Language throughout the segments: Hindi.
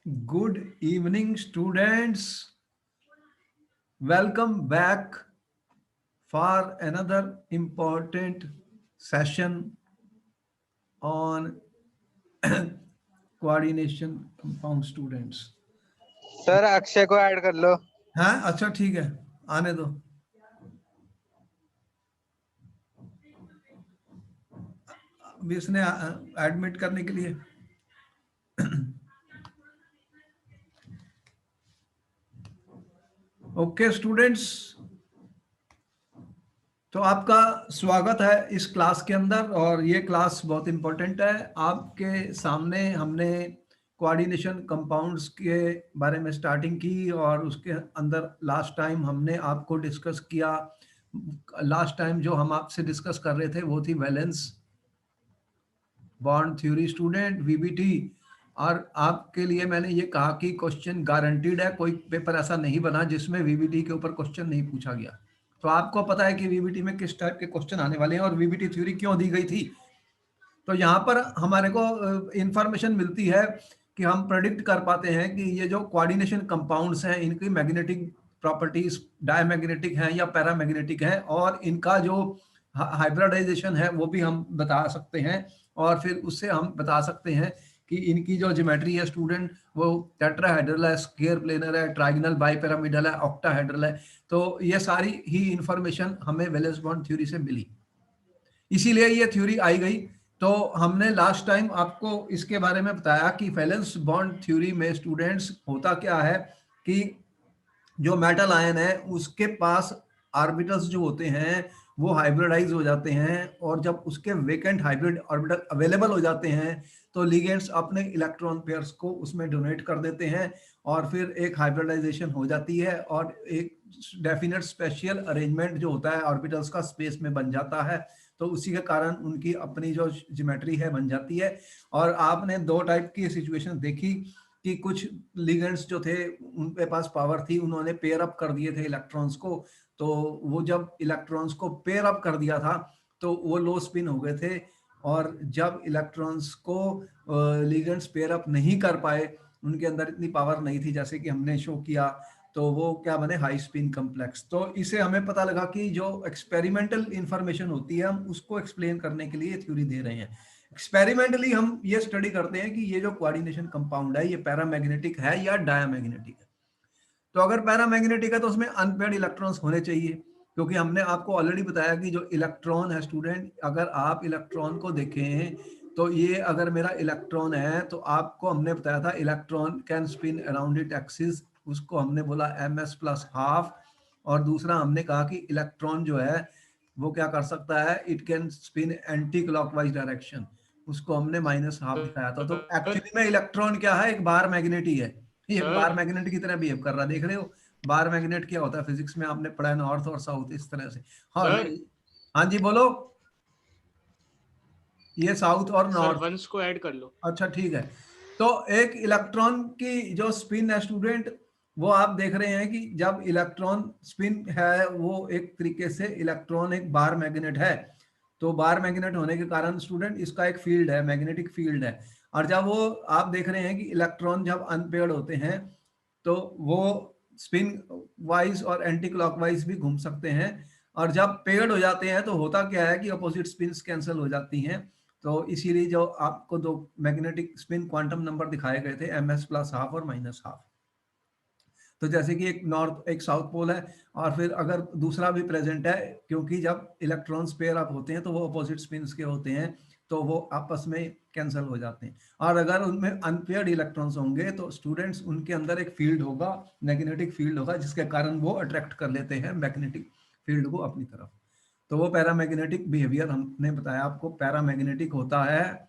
Good evening, students. Welcome back for another important session on coordination compound students. Sir Akshay को ऐड कर लो। हाँ, अच्छा ठीक है, आने दो। अभी इसने एडमिट करने के लिए ओके स्टूडेंट्स, तो आपका स्वागत है इस क्लास के अंदर। और ये क्लास बहुत इंपॉर्टेंट है। आपके सामने हमने कोऑर्डिनेशन कंपाउंड्स के बारे में स्टार्टिंग की और उसके अंदर लास्ट टाइम हमने आपको डिस्कस किया। लास्ट टाइम जो हम आपसे डिस्कस कर रहे थे वो थी valence bond theory student, VBT. और आपके लिए मैंने ये कहा कि क्वेश्चन गारंटीड है, कोई पेपर ऐसा नहीं बना जिसमें वीबीटी के ऊपर क्वेश्चन नहीं पूछा गया। तो आपको पता है कि वीबीटी में किस टाइप के क्वेश्चन आने वाले हैं और वीबीटी थ्योरी क्यों दी गई थी। तो यहाँ पर हमारे को इंफॉर्मेशन मिलती है कि हम प्रेडिक्ट कर पाते हैं कि ये जो कोऑर्डिनेशन कंपाउंड्स हैं इनकी मैग्नेटिक प्रॉपर्टीज डायमैग्नेटिक हैं या पैरामैग्नेटिक हैं, और इनका जो हाइब्रिडाइजेशन है वो भी हम बता सकते हैं। और फिर उससे हम बता सकते हैं कि इनकी जो ज्योमेट्री है स्टूडेंट वो टेट्राहेड्रल है, स्क्वायर प्लेनर है, ट्राइगोनल बाइपिरामिडल है, ऑक्टाहेड्रल है। तो ये सारी ही इंफॉर्मेशन हमें वैलेंस बॉन्ड थ्योरी से मिली, इसीलिए ये थ्योरी आई गई। तो हमने लास्ट टाइम आपको इसके बारे में बताया कि वैलेंस बॉन्ड थ्योरी में स्टूडेंट्स होता क्या है कि जो मेटल आयन है उसके पास ऑर्बिटल्स जो होते हैं वो हाइब्रिडाइज हो जाते हैं, और जब उसके वेकेंट हाइब्रिड ऑर्बिटल अवेलेबल हो जाते हैं तो लिगेंड्स अपने इलेक्ट्रॉन पेयर्स को उसमें डोनेट कर देते हैं, और फिर एक हाइब्रिडाइजेशन हो जाती है और एक डेफिनेट स्पेशल अरेंजमेंट जो होता है ऑर्बिटल्स का स्पेस में बन जाता है। तो उसी के कारण उनकी अपनी जो ज्योमेट्री है बन जाती है। और आपने दो टाइप की सिचुएशन देखी कि कुछ लिगेंड्स जो थे उनके पास पावर थी, उन्होंने पेयर अप कर दिए थे इलेक्ट्रॉन्स को। तो वो जब इलेक्ट्रॉन्स को पेयर अप कर दिया था तो वो लो स्पिन हो गए थे, और जब इलेक्ट्रॉन्स को लिगेंड्स पेयर अप नहीं कर पाए, उनके अंदर इतनी पावर नहीं थी जैसे कि हमने शो किया, तो वो क्या बने, हाई स्पिन कम्प्लेक्स। तो इसे हमें पता लगा कि जो एक्सपेरिमेंटल इंफॉर्मेशन होती है हम उसको एक्सप्लेन करने के लिए थ्योरी दे रहे हैं। एक्सपेरिमेंटली हम ये स्टडी करते हैं कि ये जो कोऑर्डिनेशन कंपाउंड है ये पैरामैग्नेटिक है या डायमैग्नेटिक है। तो अगर पैरामैग्नेटिक है तो उसमें अनपेयर्ड इलेक्ट्रॉन्स होने चाहिए, क्योंकि हमने आपको ऑलरेडी बताया कि जो इलेक्ट्रॉन है स्टूडेंट, अगर आप इलेक्ट्रॉन को देखें तो ये अगर मेरा इलेक्ट्रॉन है तो आपको हमने बताया था electron can spin around it axis, उसको हमने बोला ms प्लस हाफ। और दूसरा हमने कहा कि इलेक्ट्रॉन जो है वो क्या कर सकता है, it can spin anti clockwise direction, उसको हमने माइनस हाफ दिखाया था। तो सर एक्चुअली में इलेक्ट्रॉन क्या है, एक बार मैग्नेट ही है, ये बार सर मैग्नेट की तरह बिहेव कर रहा है। देख रहे हो बार मैग्नेट क्या होता है, फिजिक्स में आपने पढ़ा है, नॉर्थ और साउथ इस तरह से। हाँ सर हाँ जी बोलो, ये साउथ और सर नॉर्थ। वंश को ऐड कर लो। अच्छा ठीक है। तो एक इलेक्ट्रॉन की जो स्पिन है स्टूडेंट, वो आप देख रहे हैं कि जब इलेक्ट्रॉन स्पिन है वो एक तरीके से इलेक्ट्रॉन एक बार मैग्नेट है। तो बार मैग्नेट होने के कारण स्टूडेंट इसका एक फील्ड है, मैग्नेटिक फील्ड है। और जब वो आप देख रहे हैं कि इलेक्ट्रॉन जब अनपेयर्ड होते हैं तो वो स्पिन वाइज और एंटी क्लॉकवाइज भी घूम सकते हैं, और जब पेयर्ड हो जाते हैं तो होता क्या है कि अपोजिट स्पिन्स कैंसिल हो जाती हैं। तो इसीलिए जो आपको दो मैग्नेटिक स्पिन क्वांटम नंबर दिखाए गए थे, ms प्लस हाफ और माइनस हाफ। तो जैसे कि एक नॉर्थ एक साउथ पोल है, और फिर अगर दूसरा भी प्रेजेंट है, क्योंकि जब इलेक्ट्रॉन्स पेयर अप होते हैं तो वो अपोजिट स्पिन्स के होते हैं, तो वो आपस में कैंसिल हो जाते हैं। और अगर उनमें अनपेयर्ड इलेक्ट्रॉन्स होंगे तो स्टूडेंट्स उनके अंदर एक फील्ड होगा, मैग्नेटिक फील्ड होगा, जिसके कारण वो अट्रैक्ट कर लेते हैं मैग्नेटिक फील्ड को अपनी तरफ। तो वो पैरामैग्नेटिक बिहेवियर हमने बताया आपको। पैरामैग्नेटिक होता है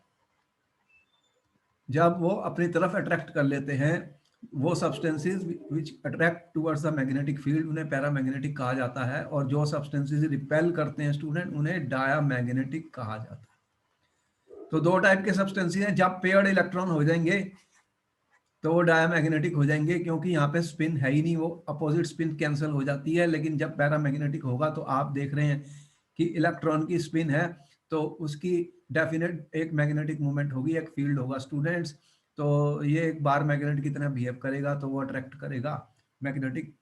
जब वो अपनी तरफ अट्रैक्ट कर लेते हैं वो substances which attract towards the magnetic field, उन्हें पैरामैग्नेटिक कहा जाता है। और जो सब्सटेंसेस रिपेल करते हैं स्टूडेंट, उन्हें डायामैग्नेटिक कहा जाता है। तो दो टाइप के सब्सटेंसेस हैं, जब पेयर्ड इलेक्ट्रॉन हो जाएंगे तो वो डायामैग्नेटिक हो जाएंगे, क्योंकि यहाँ पे स्पिन है ही नहीं, वो अपोजिट स्पिन कैंसिल हो जाती है। लेकिन जब पैरामैग्नेटिक होगा तो आप देख रहे हैं कि इलेक्ट्रॉन की स्पिन है तो उसकी डेफिनेट एक मैग्नेटिक मूवमेंट होगी, एक फील्ड होगा स्टूडेंट्स। तो ये एक बार मैग्नेट की तरह बिहेव करेगा, तो वो अट्रैक्ट करेगा, magnetic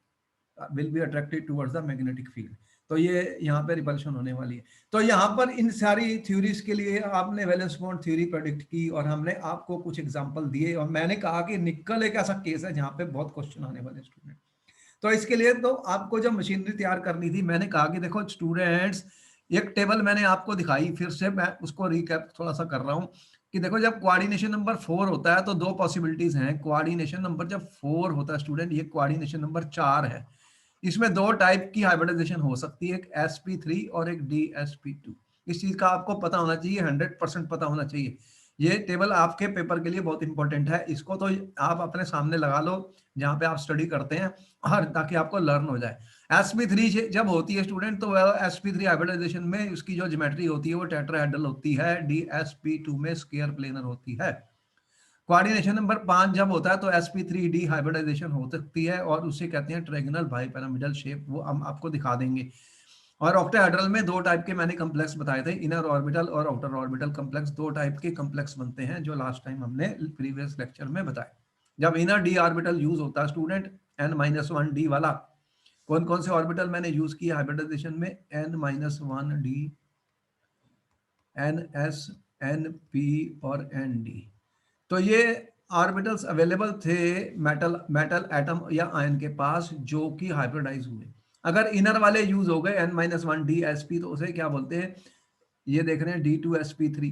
will be attracted towards the magnetic field. तो ये यहाँ पे रिपल्शन होने वाली है। तो यहाँ पर इन सारी थ्योरीज के लिए आपने वैलेंस बॉन्ड थ्योरी प्रेडिक्ट की और हमने आपको कुछ एग्जांपल दिए, और मैंने कहा कि निकल एक ऐसा केस है जहाँ पे बहुत क्वेश्चन आने वाले स्टूडेंट। तो इसके लिए तो आपको जब मशीनरी तैयार करनी थी, मैंने कहा कि देखो स्टूडेंट्स, एक टेबल मैंने आपको दिखाई, फिर से मैं उसको रिकैप थोड़ा सा कर रहा हूँ कि देखो जब कोऑर्डिनेशन नंबर 4 होता है तो दो पॉसिबिलिटीज हैं। कोऑर्डिनेशन नंबर जब 4 होता है स्टूडेंट, ये कोऑर्डिनेशन नंबर 4 है, इसमें दो टाइप की हाइब्रिडाइजेशन हो सकती है, एक sp3 और एक dsp2। इस चीज का आपको पता होना चाहिए, 100% पता होना चाहिए। ये टेबल आपके पेपर के लिए बहुत इंपॉर्टेंट है, इसको तो आप अपने सामने लगा लो जहां पे आप स्टडी करते हैं, और ताकि आपको लर्न हो जाए। sp3 जब होती है स्टूडेंट, तो sp3 हाइब्रिडाइजेशन में उसकी जो ज्योमेट्री होती है वो टेट्राहेड्रल होती है, dsp2 में स्क्वायर प्लेनर होती है। कोऑर्डिनेशन नंबर 5 जब होता है तो sp3d हाइब्रिडाइजेशन हो सकती है, और उसे कहते हैं ट्रायंगुलर बाइपिरामिडल शेप, वो हम आपको दिखा देंगे। और ऑक्टाहेड्रल में दो टाइप के मैंने कॉम्प्लेक्स बताए थे, इनर ऑर्बिटल और आउटर ऑर्बिटल कॉम्प्लेक्स, दो टाइप के कॉम्प्लेक्स बनते हैं जो लास्ट टाइम हमने प्रीवियस लेक्चर में बताए। जब इनर डी ऑर्बिटल यूज होता है स्टूडेंट, n-1d वाला, कौन कौन से ऑर्बिटल मैंने यूज किया हाइब्रिडाइजेशन में, n-1d, ns, np और nd। तो ये ऑर्बिटल्स अवेलेबल थे मेटल मेटल एटम या आयन के पास जो कि हाइब्रिडाइज हुए। अगर इनर वाले यूज हो गए n-1 dsp, तो उसे क्या बोलते हैं, ये देख रहे हैं d2sp3,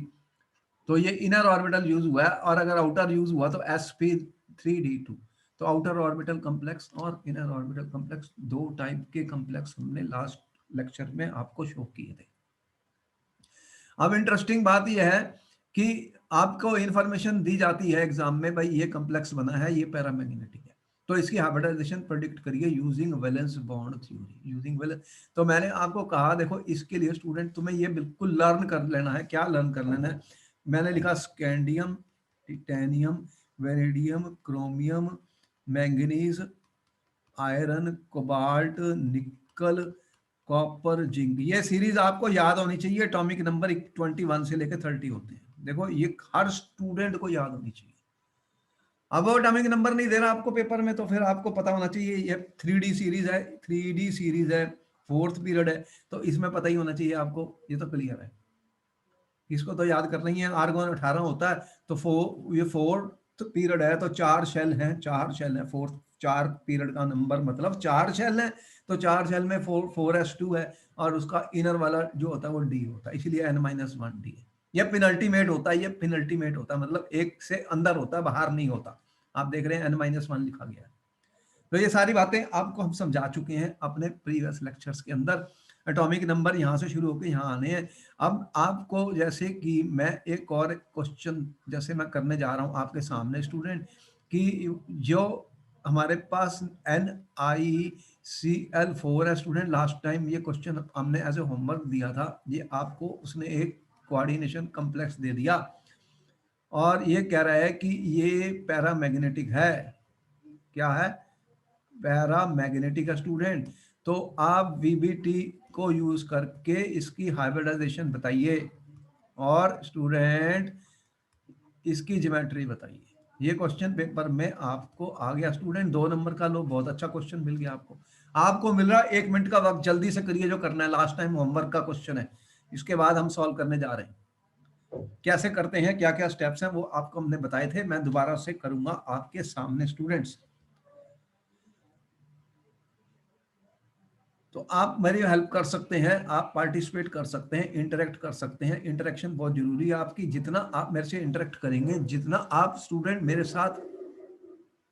तो ये इनर ऑर्बिटल यूज हुआ है। और अगर आउटर यूज हुआ तो sp3d2। तो आउटर ऑर्बिटल कॉम्प्लेक्स और इनर ऑर्बिटल कॉम्प्लेक्स, दो टाइप के कॉम्प्लेक्स हमने लास्ट लेक्चर में आपको शो किए थे। अब इंटरेस्टिंग बात यह है कि आपको इंफॉर्मेशन दी जाती है एग्जाम में, भाई ये कॉम्प्लेक्स बना है, ये पैरामैग्नेटिक है, तो इसकी हाइब्रिडाइजेशन प्रेडिक्ट करिए using valence bond theory, using valence. तो मैंने आपको कहा देखो इसके लिए स्टूडेंट तुम्हें ये बिल्कुल लर्न कर लेना है। क्या लर्न कर लेना है? मैंने लिखा scandium, titanium, vanadium, chromium, manganese, iron, cobalt, निकल, कॉपर, जिंक। ये सीरीज आपको याद होनी चाहिए, एटॉमिक नंबर 21 से लेकर 30 होते हैं, देखो ये हर स्टूडेंट को याद होनी चाहिए। अब वो एटॉमिक नंबर नहीं दे रहा आपको पेपर में, तो फिर आपको पता होना चाहिए ये 3D सीरीज है, 3D सीरीज है, फोर्थ पीरियड है, तो इसमें पता ही होना चाहिए आपको, ये तो क्लियर है। इसको तो याद करना ही है। आर्गन 18 होता है, तो ये फोर्थ पीरियड है, तो चार शेल हैं, चार शेल हैं, फोर्थ, चार पीरियड का नंबर मतलब चार शेल हैं, तो चार शेल में 4s2 है, और उसका इनर वाला जो होता है वो डी होता है, इसलिए n-1d है। ये पिनल्टीमेट होता है, ये पिनल्टीमेट होता है, मतलब एक से अंदर होता है, बाहर नहीं होता। आप देख रहे हैं n-1 लिखा गया है। तो ये सारी बातें आपको हम समझा चुके हैं अपने प्रीवियस लेक्चर्स के अंदर। एटॉमिक नंबर यहाँ से शुरू होकर यहाँ आने हैं। अब आपको जैसे कि मैं एक और क्वेश्चन जैसे मैं करने जा रहा हूँ आपके सामने स्टूडेंट, कि जो हमारे पास NiCl4 है स्टूडेंट, लास्ट टाइम ये क्वेश्चन हमने एज ए होमवर्क दिया था, ये आपको उसने एक कोऑर्डिनेशन कॉम्प्लेक्स दे दिया, और ये कह रहा है कि ये पैरामैग्नेटिक है। क्या है? Paramagnetic student. तो आप वीबीटी को यूज करके इसकी हाइब्रिडाइजेशन बताइए, और स्टूडेंट इसकी ज्योमेट्री बताइए। ये क्वेश्चन पेपर में आपको आ गया स्टूडेंट, 2 नंबर का लो, बहुत अच्छा क्वेश्चन मिल गया आपको। आपको मिल रहा है 1 मिनट का वक्त, जल्दी से करिए जो करना है, लास्ट टाइम होमवर्क का क्वेश्चन है, इसके बाद हम सॉल्व करने जा रहे हैं। कैसे करते हैं, क्या क्या स्टेप्स हैं, वो आपको हमने बताए थे, मैं दोबारा से करूंगा आपके सामने स्टूडेंट्स। तो आप मेरी हेल्प कर सकते हैं, आप पार्टिसिपेट कर सकते हैं, इंटरेक्ट कर सकते हैं। इंटरेक्शन बहुत जरूरी है आपकी, जितना आप मेरे से इंटरेक्ट करेंगे, जितना आप स्टूडेंट मेरे साथ,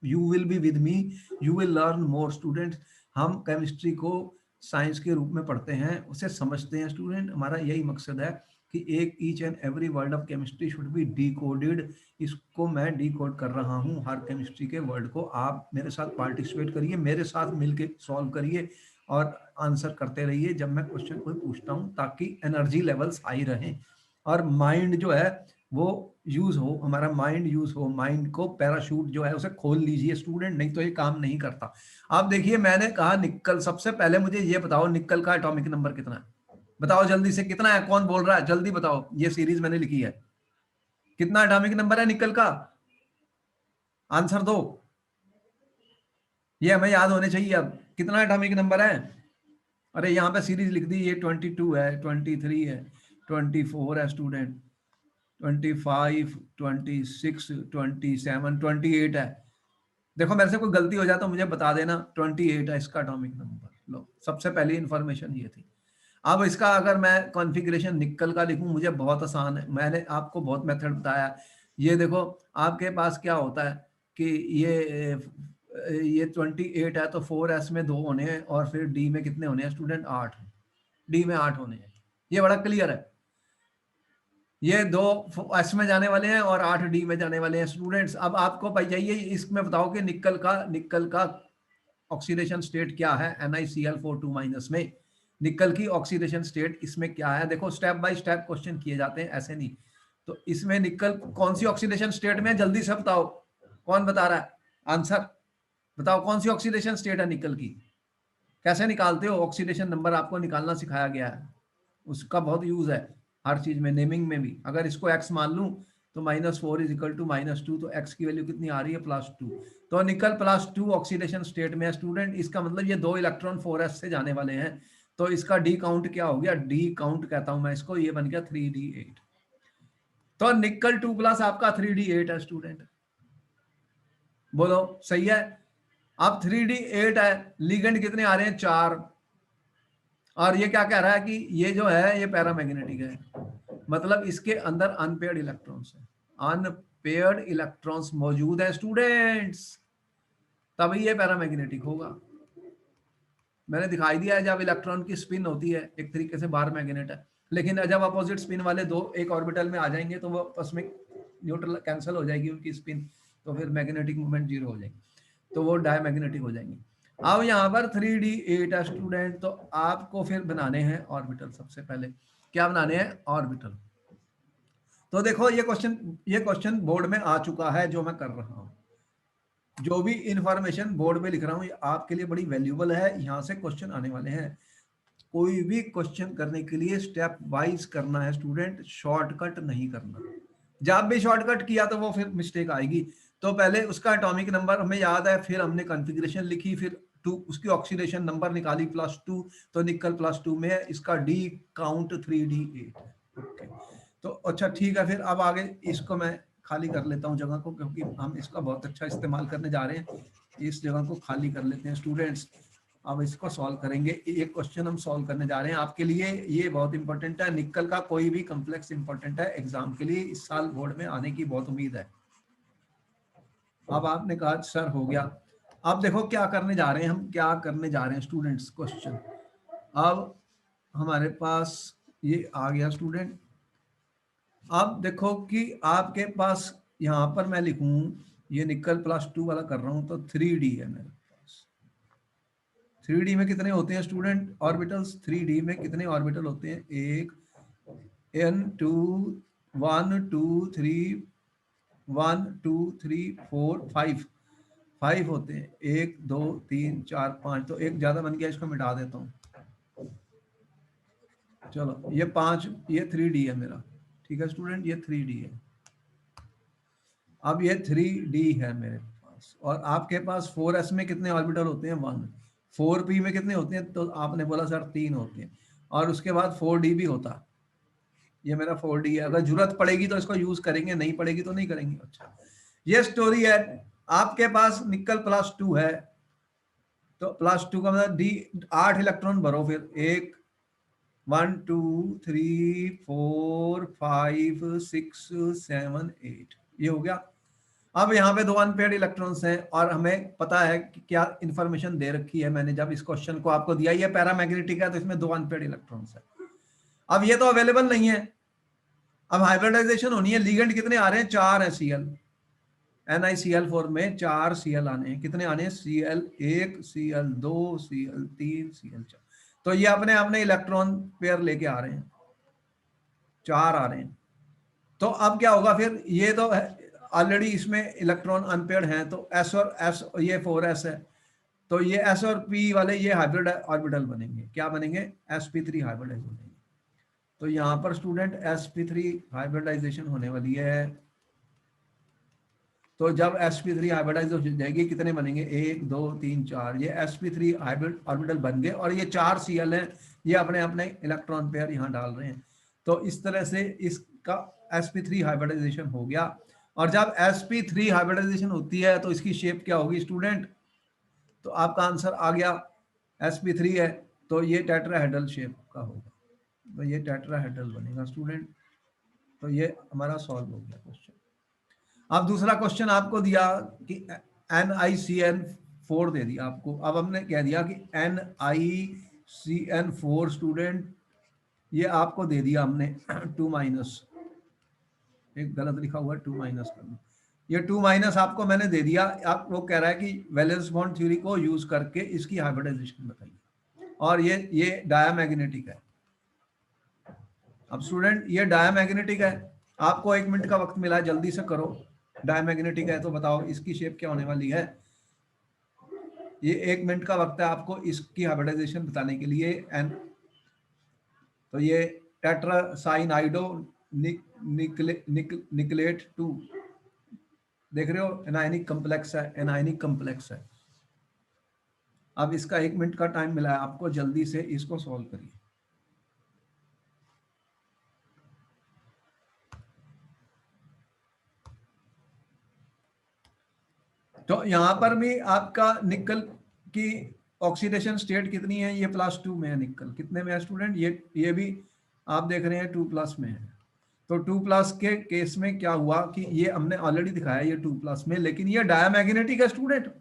you will be with me, you will learn more student. हम केमिस्ट्री को साइंस के रूप में पढ़ते हैं, उसे समझते हैं स्टूडेंट, हमारा यही मकसद है कि एक each and every word of chemistry should be decoded. इसको मैं डिकोड कर रहा हूँ, हर केमिस्ट्री के वर्ड को। आप मेरे साथ पार्टिसिपेट करिए, मेरे साथ मिलके सॉल्व करिए, और आंसर करते रहिए जब मैं क्वेश्चन कोई पूछता हूँ, ताकि एनर्जी लेवल्स हाई रहें, और माइंड जो है वो यूज हो, हमारा माइंड यूज हो। माइंड को पैराशूट जो है उसे खोल लीजिए स्टूडेंट, नहीं तो ये काम नहीं करता। आप देखिए, मैंने कहा निकल, सबसे पहले मुझे ये बताओ निकल का एटॉमिक नंबर कितना है, बताओ जल्दी से, कितना है, कौन बोल रहा है, जल्दी बताओ। ये सीरीज मैंने लिखी है, कितना एटॉमिक नंबर है निकल का? आंसर दो, ये हमें याद होने चाहिए। अब कितना एटॉमिक नंबर है? अरे यहाँ पे सीरीज लिख दी, ये 22 है, 23 है, 24 है स्टूडेंट, 25, 26, 27, 28 है। देखो मेरे से कोई गलती हो जाए तो मुझे बता देना। 28 है इसका एटॉमिक नंबर। लो, सबसे पहली इंफॉर्मेशन ये थी। अब इसका अगर मैं कॉन्फ़िगरेशन निकल का लिखूं, मुझे बहुत आसान है, मैंने आपको बहुत मेथड बताया। ये देखो, आपके पास क्या होता है कि ये 28 है तो 4s में 2 होने हैं, और फिर डी में कितने होने हैं स्टूडेंट? 8। डी में 8 होने हैं, ये बड़ा क्लियर है। ये 2 एस में जाने वाले हैं और 8 डी में जाने वाले हैं स्टूडेंट्स। अब आपको भाई चाहिए इसमें बताओ कि निकल का ऑक्सीडेशन स्टेट क्या है NiCl4 माइनस में। निकल की ऑक्सीडेशन स्टेट इसमें क्या है? देखो स्टेप बाय स्टेप क्वेश्चन किए जाते हैं, ऐसे नहीं। तो इसमें निकल कौन सी ऑक्सीडेशन स्टेट में है, जल्दी से बताओ। कौन बता रहा है आंसर? बताओ कौन सी ऑक्सीडेशन स्टेट है निकल की? कैसे निकालते हो? ऑक्सीडेशन नंबर आपको निकालना सिखाया गया है, उसका बहुत यूज है हर चीज में, नेमिंग में भी। अगर इसको x मान लूं तो -4 इज इक्वल टू -2, तो x की वैल्यू कितनी आ रही है? +2। तो निकल +2 ऑक्सीडेशन स्टेट में है स्टूडेंट। इसका मतलब ये 2 इलेक्ट्रॉन 4s से जाने वाले हैं, तो इसका डी काउंट क्या हो गया? डी काउंट कहता हूं मैं इसको, ये बन गया 3d8। तो निकल 2 प्लस आपका 3d8 है स्टूडेंट। बोलो सही है? अब 3d8 है, लिगेंड कितने आ रहे हैं? 4। और ये क्या कह रहा है कि ये जो है ये पैरामैग्नेटिक है, मतलब इसके अंदर अनपेयर्ड इलेक्ट्रॉन्स है। अनपेयर्ड इलेक्ट्रॉन्स मौजूद है स्टूडेंट्स, तभी ये पैरामैग्नेटिक होगा। मैंने दिखाई दिया है, जब इलेक्ट्रॉन की स्पिन होती है एक तरीके से बाहर मैग्नेट है, लेकिन जब अपोजिट स्पिन वाले दो एक ऑर्बिटल में आ जाएंगे तो वो आपस में न्यूट्रल कैंसिल हो जाएगी उनकी स्पिन, तो फिर मैग्नेटिक मूवमेंट 0 हो जाएगी, तो वो डायमैग्नेटिक हो जाएंगी। अब यहाँ पर 3d8 है स्टूडेंट, तो आपको फिर बनाने हैं ऑर्बिटल। सबसे पहले क्या बनाने हैं? ऑर्बिटल। तो देखो ये क्वेश्चन बोर्ड में आ चुका है जो मैं कर रहा हूँ। जो भी इंफॉर्मेशन बोर्ड में लिख रहा हूँ ये आपके लिए बड़ी वैल्यूबल है, यहाँ से क्वेश्चन आने वाले हैं। कोई भी क्वेश्चन करने के लिए स्टेप वाइज करना है स्टूडेंट, शॉर्टकट नहीं करना। जब भी शॉर्टकट किया तो वो फिर मिस्टेक आएगी। तो पहले उसका एटॉमिक नंबर हमें याद है, फिर हमने कॉन्फ़िगरेशन लिखी, फिर 2 उसकी ऑक्सीडेशन नंबर निकाली +2, तो निकल +2 में है, इसका डी काउंट 3d8 है। ओके, तो अच्छा ठीक है, फिर अब आगे इसको मैं खाली कर लेता हूँ जगह को, क्योंकि हम इसका बहुत अच्छा इस्तेमाल करने जा रहे हैं। इस जगह को खाली कर लेते हैं स्टूडेंट्स। अब इसको सॉल्व करेंगे। एक क्वेश्चन हम सॉल्व करने जा रहे हैं आपके लिए, ये बहुत इंपॉर्टेंट है। निकल का कोई भी कॉम्प्लेक्स इंपॉर्टेंट है एग्जाम के लिए, इस साल बोर्ड में आने की बहुत उम्मीद है। अब आपने कहा सर हो गया। अब देखो क्या करने जा रहे हैं, हम क्या करने जा रहे हैं स्टूडेंट्स। क्वेश्चन अब हमारे पास ये आ गया स्टूडेंट। अब देखो कि आपके पास यहाँ पर मैं लिखूं, ये निकल +2 वाला कर रहा हूं, तो 3d है मेरे पास। 3d में कितने होते हैं स्टूडेंट ऑर्बिटल्स? 3d में कितने ऑर्बिटल होते हैं? एक n2 1 2 3 1 2 3 4 5 5 होते हैं। 1 2 3 4 5, तो एक ज्यादा बन गया, इसको मिटा देता हूँ। चलो ये 5, ये 3d है मेरा। ठीक है स्टूडेंट, ये 3d है। अब ये 3d है मेरे पास, और आपके पास 4s में कितने ऑर्बिटल होते हैं? 1। 4p में कितने होते हैं? तो आपने बोला सर 3 होते हैं, और उसके बाद 4d भी होता। ये मेरा 4d है, अगर जरूरत पड़ेगी तो इसको यूज करेंगे, नहीं पड़ेगी तो नहीं करेंगे। अच्छा, ये स्टोरी है। आपके पास निकल +2 है, तो +2 का मतलब डी 8 इलेक्ट्रॉन भरो, फिर 1 1 2 3 4 5 6 7 8, ये हो गया। अब यहाँ पे 2 अनपेयर्ड इलेक्ट्रॉन्स हैं, और हमें पता है कि क्या इंफॉर्मेशन दे रखी है मैंने जब इस क्वेश्चन को आपको दिया। ये पैरामैग्नेटिक है, तो इसमें 2 अनपेयर्ड इलेक्ट्रॉन्स है। अब ये तो अवेलेबल नहीं है, अब हाइब्रिडाइजेशन होनी है। लिगेंड कितने आ रहे हैं? 4 है। Cl NiCl4 में 4 Cl आने हैं। कितने आने हैं? Cl1 Cl2 Cl3 Cl4। तो ये अपने अपने इलेक्ट्रॉन पेयर लेके आ रहे हैं, 4 आ रहे हैं। तो अब क्या होगा फिर? ये तो ऑलरेडी इसमें इलेक्ट्रॉन अनपेयर्ड हैं, तो s और s, ये 4s है, तो ये s और p वाले ये हाइब्रिड ऑर्बिटल बनेंगे। क्या बनेंगे? sp3 हाइब्रिडाइज बनेंगे। तो यहाँ पर स्टूडेंट sp3 हाइब्रिडाइजेशन होने वाली है। तो जब sp3 हाइब्रिडाइज हो जाएगी, कितने बनेंगे, 1 2 3 4, ये sp3 हाइब्रिड ऑर्बिटल बन गए और ये 4 Cl हैं, ये अपने अपने इलेक्ट्रॉन पेयर यहाँ डाल रहे हैं। तो इस तरह से इसका sp3 हाइब्रिडाइजेशन हो गया। और जब sp3 हाइब्रिडाइजेशन होती है तो इसकी शेप क्या होगी स्टूडेंट, तो आपका आंसर आ गया, sp3 है तो ये टेट्राहेड्रल शेप का होगा, तो ये टेट्राहेड्रल बनेगा स्टूडेंट। तो ये हमारा सॉल्व हो गया क्वेश्चन। अब दूसरा क्वेश्चन आपको दिया कि NiCN4 दे दिया आपको। अब हमने कह दिया कि NiCN4 स्टूडेंट, ये आपको दे दिया हमने 2 माइनस, एक गलत लिखा हुआ है 2 माइनस कर लो, ये 2 माइनस आपको मैंने दे दिया। आप वो कह रहा है कि वैलेंस बॉन्ड थ्योरी को यूज करके इसकी हाइब्रिडाइजेशन बताइए, और ये डायामैग्नेटिक है। अब स्टूडेंट ये डायामैग्नेटिक है, आपको 1 मिनट का वक्त मिला है, जल्दी से करो। डायमैग्नेटिक है तो बताओ इसकी शेप क्या होने वाली है। ये 1 मिनट का वक्त है आपको इसकी हाइब्रिडाइजेशन बताने के लिए। एन तो ये टेट्रासाइनाइडो निकलेट 2, देख रहे हो, एनायनिक कम्प्लेक्स है, एनायनिक कम्प्लेक्स है। अब इसका 1 मिनट का टाइम मिला है आपको, जल्दी से इसको सॉल्व करिए। तो यहां पर भी आपका निकल की ऑक्सीडेशन स्टेट कितनी है, ये +2 में है। निकल कितने में है स्टूडेंट, ये भी आप देख रहे हैं 2+ में है। तो 2+ के केस में क्या हुआ कि ये हमने ऑलरेडी दिखाया ये 2+ में, लेकिन ये डायमैग्नेटिक है स्टूडेंट।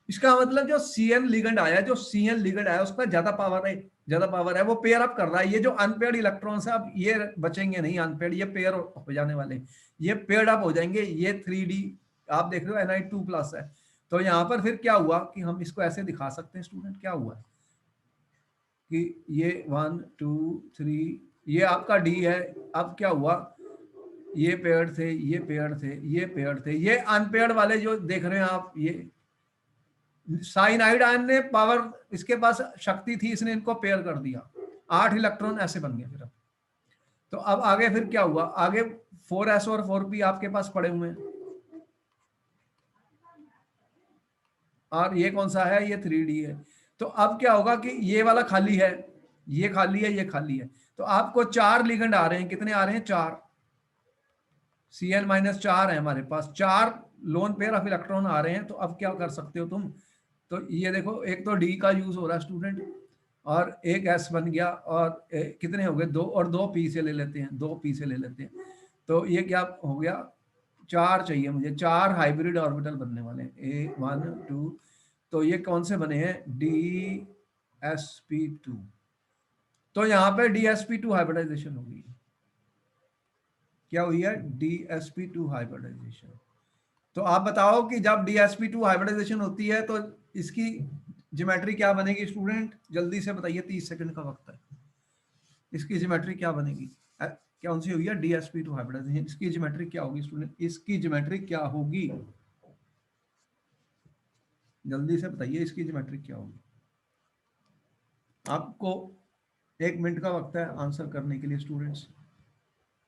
इसका मतलब जो सीएन लिगेंड आया, जो सीएन लिगेंड आया उसका ज्यादा पावर है, वो पेयर अप कर रहा है। ये जो अनपेयर्ड इलेक्ट्रॉन्स है, अब ये बचेंगे नहीं अनपेयर्ड, ये पेयर हो जाने वाले, ये पेयर्ड अप हो जाएंगे। ये 3D आप देख रहे हो Ni2+ है। तो यहाँ पर फिर क्या हुआ कि हम इसको ऐसे दिखा सकते हैं स्टूडेंट, क्या हुआ कि ये 1 2 3, ये आपका डी है। अब क्या हुआ, ये पेयर थे, ये पेयर थे, ये पेयर थे, ये अनपेयर्ड वाले जो देख रहे हैं आप, ये साइनाइड आयन ने पावर, इसके पास शक्ति थी, इसने इनको पेयर कर दिया, 8 इलेक्ट्रॉन ऐसे बन गए। फिर अब तो अब आगे फिर क्या हुआ, आगे 4s और 4p आपके पास पड़े हुए हैं, और ये कौन सा है, ये 3D है। तो अब क्या होगा कि ये वाला खाली है, ये खाली है, ये खाली है। तो आपको 4 लिगेंड आ रहे हैं, कितने आ रहे हैं, 4। Cn-4 है हमारे पास, 4 लोन पेयर ऑफ इलेक्ट्रॉन आ रहे हैं। तो अब क्या कर सकते हो तुम, तो ये देखो, एक तो डी का यूज हो रहा है स्टूडेंट, और एक एस बन गया, और कितने हो गए, 2, और 2 पी से ले लेते हैं, 2 पी से ले लेते हैं। तो ये क्या हो गया, 4 चाहिए मुझे, 4 हाइब्रिड ऑर्बिटल बनने वाले हैं, A1 2। तो ये कौन से बने हैं, DsP2। तो यहाँ पे DsP2 हाइब्रिडाइजेशन होगी, क्या हुई है, DsP2 हाइब्रिडाइजेशन। तो आप बताओ कि जब DsP2 हाइब्रिडाइजेशन होती है तो इसकी ज्योमेट्री क्या बनेगी स्टूडेंट, जल्दी से बताइए, 30 सेकंड का वक्त है। इसकी ज्योमेट्री क्या बनेगी, कौन सी हुई है, DsP2 हाइब्रिडाइजेशन, इसकी ज्योमेट्री क्या होगी स्टूडेंट, इसकी ज्योमेट्री क्या होगी, जल्दी से बताइए, इसकी ज्योमेट्री क्या होगी। आपको 1 मिनट का वक्त है आंसर करने के लिए students.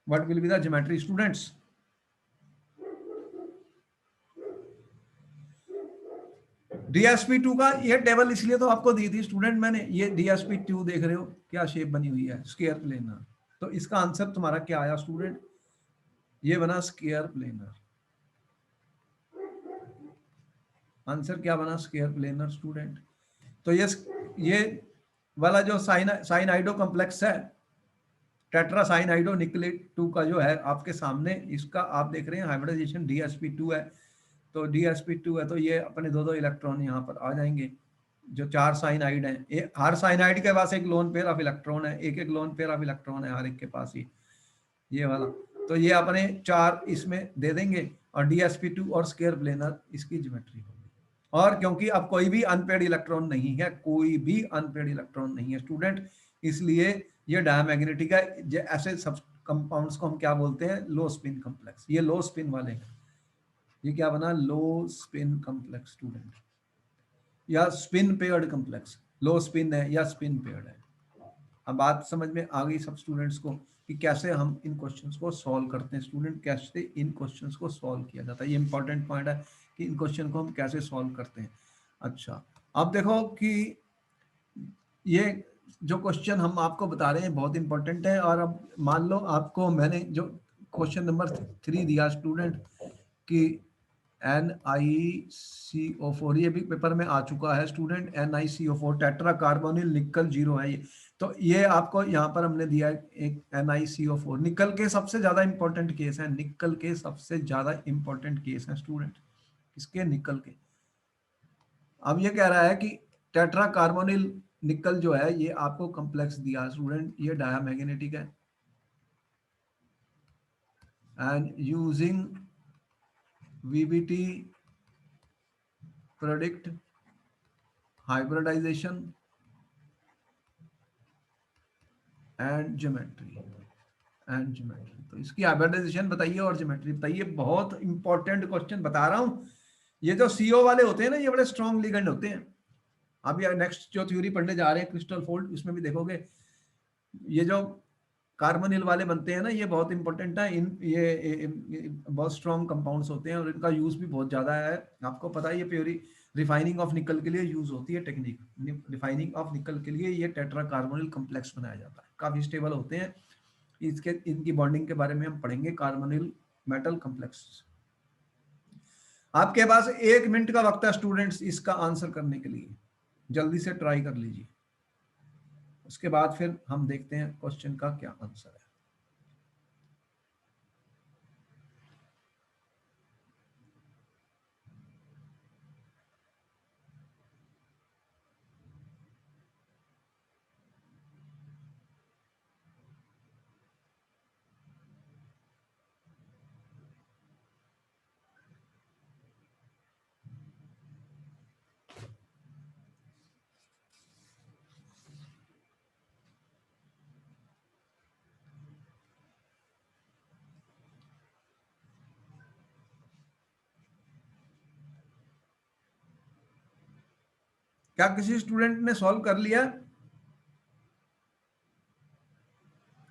What will be the geometry students. DsP2 का ये टेबल इसलिए तो आपको दी थी स्टूडेंट मैंने, ये DsP2 देख रहे हो क्या शेप बनी हुई है, स्क्वायर प्लेनर। तो इसका आंसर तुम्हारा क्या आया स्टूडेंट, ये बना स्क्वायर प्लेनर। आंसर क्या बना, स्क्वायर प्लेनर स्टूडेंट। तो ये वाला जो साइनाइडो कॉम्प्लेक्स है, टेट्रासाइनाइडो निकलेट 2 का जो है आपके सामने, इसका आप देख रहे हैं हाइब्रिडाइजेशन DsP2 है। तो DsP2 है तो ये अपने 2 इलेक्ट्रॉन यहाँ पर आ जाएंगे, जो 4 साइनाइड हैं। हर साइनाइड के पास एक लोन पेयर ऑफ इलेक्ट्रॉन है, एक एक लोन पेयर ऑफ इलेक्ट्रॉन है हर एक के पास ही, ये वाला। तो ये अपने 4 इसमें दे देंगे, और DsP2 और स्क्वायर प्लेनर इसकी ज्योमेट्री होगी। और क्योंकि अब कोई भी अनपेड इलेक्ट्रॉन नहीं है, कोई भी अनपेड इलेक्ट्रॉन नहीं है स्टूडेंट, इसलिए ये डायमैग्नेटिक है। ऐसे सब कंपाउंड्स को हम क्या बोलते हैं, लो स्पिन कॉम्प्लेक्स, ये लो स्पिन वाले हैं। ये क्या बना, लो स्पिन कॉम्प्लेक्स स्टूडेंट, या स्पिन पेयर्ड कॉम्प्लेक्स, लो स्पिन है या स्पिन पेयर्ड है। अब बात समझ में आ गई सब स्टूडेंट्स को कि कैसे हम इन क्वेश्चंस को सॉल्व करते हैं स्टूडेंट, कैसे इन क्वेश्चंस को सॉल्व किया जाता है। ये इंपॉर्टेंट पॉइंट है कि इन क्वेश्चन को हम कैसे सॉल्व करते हैं। अच्छा, अब देखो कि ये जो क्वेश्चन हम आपको बता रहे हैं बहुत इंपॉर्टेंट है। और अब मान लो आपको मैंने जो क्वेश्चन नंबर 3 दिया स्टूडेंट कि NiCO4, ये भी पेपर में आ चुका है स्टूडेंट, NiCO4 टेट्रा कार्बोनिल निकल जीरो है ये। तो ये आपको यहाँ पर हमने दिया है एक NiCO4, निकल के सबसे ज्यादा इंपॉर्टेंट केस है, निकल के सबसे ज्यादा इंपॉर्टेंट केस है स्टूडेंट, इसके निकल के। अब ये कह रहा है कि टेट्रा कार्बोनिल निकल जो है ये आपको कॉम्प्लेक्स दिया है स्टूडेंट, ये डायमैग्नेटिक है and using VBT product hybridization and geometry. तो इसकी हाइब्रिडाइजेशन बताइए और ज्योमेट्री बताइए। बहुत इंपॉर्टेंट क्वेश्चन बता रहा हूं। ये जो CO वाले होते हैं ना, ये बड़े स्ट्रॉन्ग लिगेंड होते हैं। अभी नेक्स्ट जो थ्योरी पढ़ने जा रहे हैं क्रिस्टल फोल्ड, उसमें भी देखोगे ये जो कार्बोनिल वाले बनते हैं ना, ये बहुत इंपॉर्टेंट है। ये बहुत स्ट्रॉन्ग कंपाउंड्स होते हैं और इनका यूज भी बहुत ज्यादा है। आपको पता है ये प्योरी रिफाइनिंग ऑफ निकल के लिए यूज होती है टेक्निक। रिफाइनिंग ऑफ निकल के लिए ये टेट्रा कार्बोनिल कॉम्प्लेक्स बनाया जाता है, काफी स्टेबल होते हैं। इसके इनकी बॉन्डिंग के बारे में हम पढ़ेंगे, कार्बोनिल मेटल कॉम्प्लेक्स। आपके पास 1 मिनट का वक्त है स्टूडेंट्स इसका आंसर करने के लिए, जल्दी से ट्राई कर लीजिए। उसके बाद फिर हम देखते हैं क्वेश्चन का क्या आंसर है। क्या किसी स्टूडेंट ने सॉल्व कर लिया?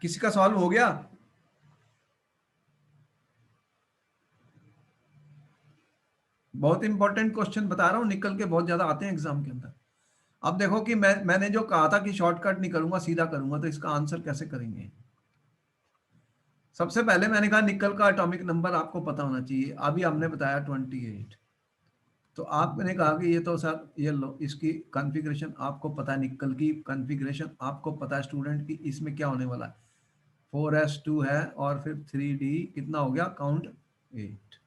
किसी का सॉल्व हो गया? बहुत इंपॉर्टेंट क्वेश्चन बता रहा हूं, निकल के बहुत ज्यादा आते हैं एग्जाम के अंदर। अब देखो कि मैंने जो कहा था कि शॉर्टकट नहीं करूंगा सीधा करूंगा, तो इसका आंसर कैसे करेंगे। सबसे पहले मैंने कहा निकल का एटॉमिक नंबर आपको पता होना चाहिए। अभी हमने बताया 28। तो आपने कहा कि ये तो सर ये लो, इसकी कॉन्फ़िगरेशन आपको पता है, निकल की कॉन्फ़िगरेशन आपको पता है स्टूडेंट की इसमें क्या होने वाला है। 4s2 है और फिर 3d कितना हो गया काउंट 8।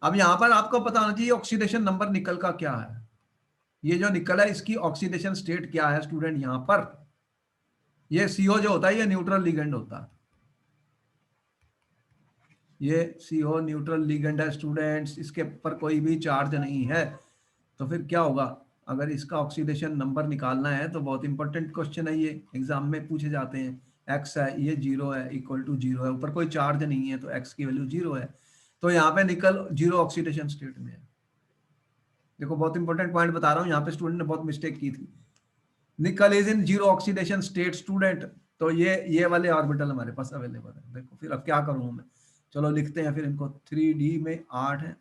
अब यहां पर आपको पता होना चाहिए ऑक्सीडेशन नंबर निकल का क्या है। ये जो निकल है इसकी ऑक्सीडेशन स्टेट क्या है स्टूडेंट। यहां पर ये CO जो होता है ये न्यूट्रल लिगेंड होता है, ये CO न्यूट्रल लिगेंड है स्टूडेंट्स, इसके ऊपर कोई भी चार्ज नहीं है। तो फिर क्या होगा, अगर इसका ऑक्सीडेशन नंबर निकालना है तो बहुत इंपॉर्टेंट क्वेश्चन है ये, एग्जाम में पूछे जाते हैं। एक्स है, ये 0 है, इक्वल टू 0 है, ऊपर कोई चार्ज नहीं है तो एक्स की वैल्यू 0 है। तो यहाँ पे निकल 0 ऑक्सीडेशन स्टेट में है। देखो बहुत इंपॉर्टेंट पॉइंट बता रहा हूँ, यहाँ पे स्टूडेंट ने बहुत मिस्टेक की थी। निकल is in 0 oxidation state student. तो ये वाले ऑर्बिटल हमारे पास अवेलेबल है। देखो फिर अब क्या करूँ मैं, चलो लिखते हैं फिर इनको। 3d में 8 है,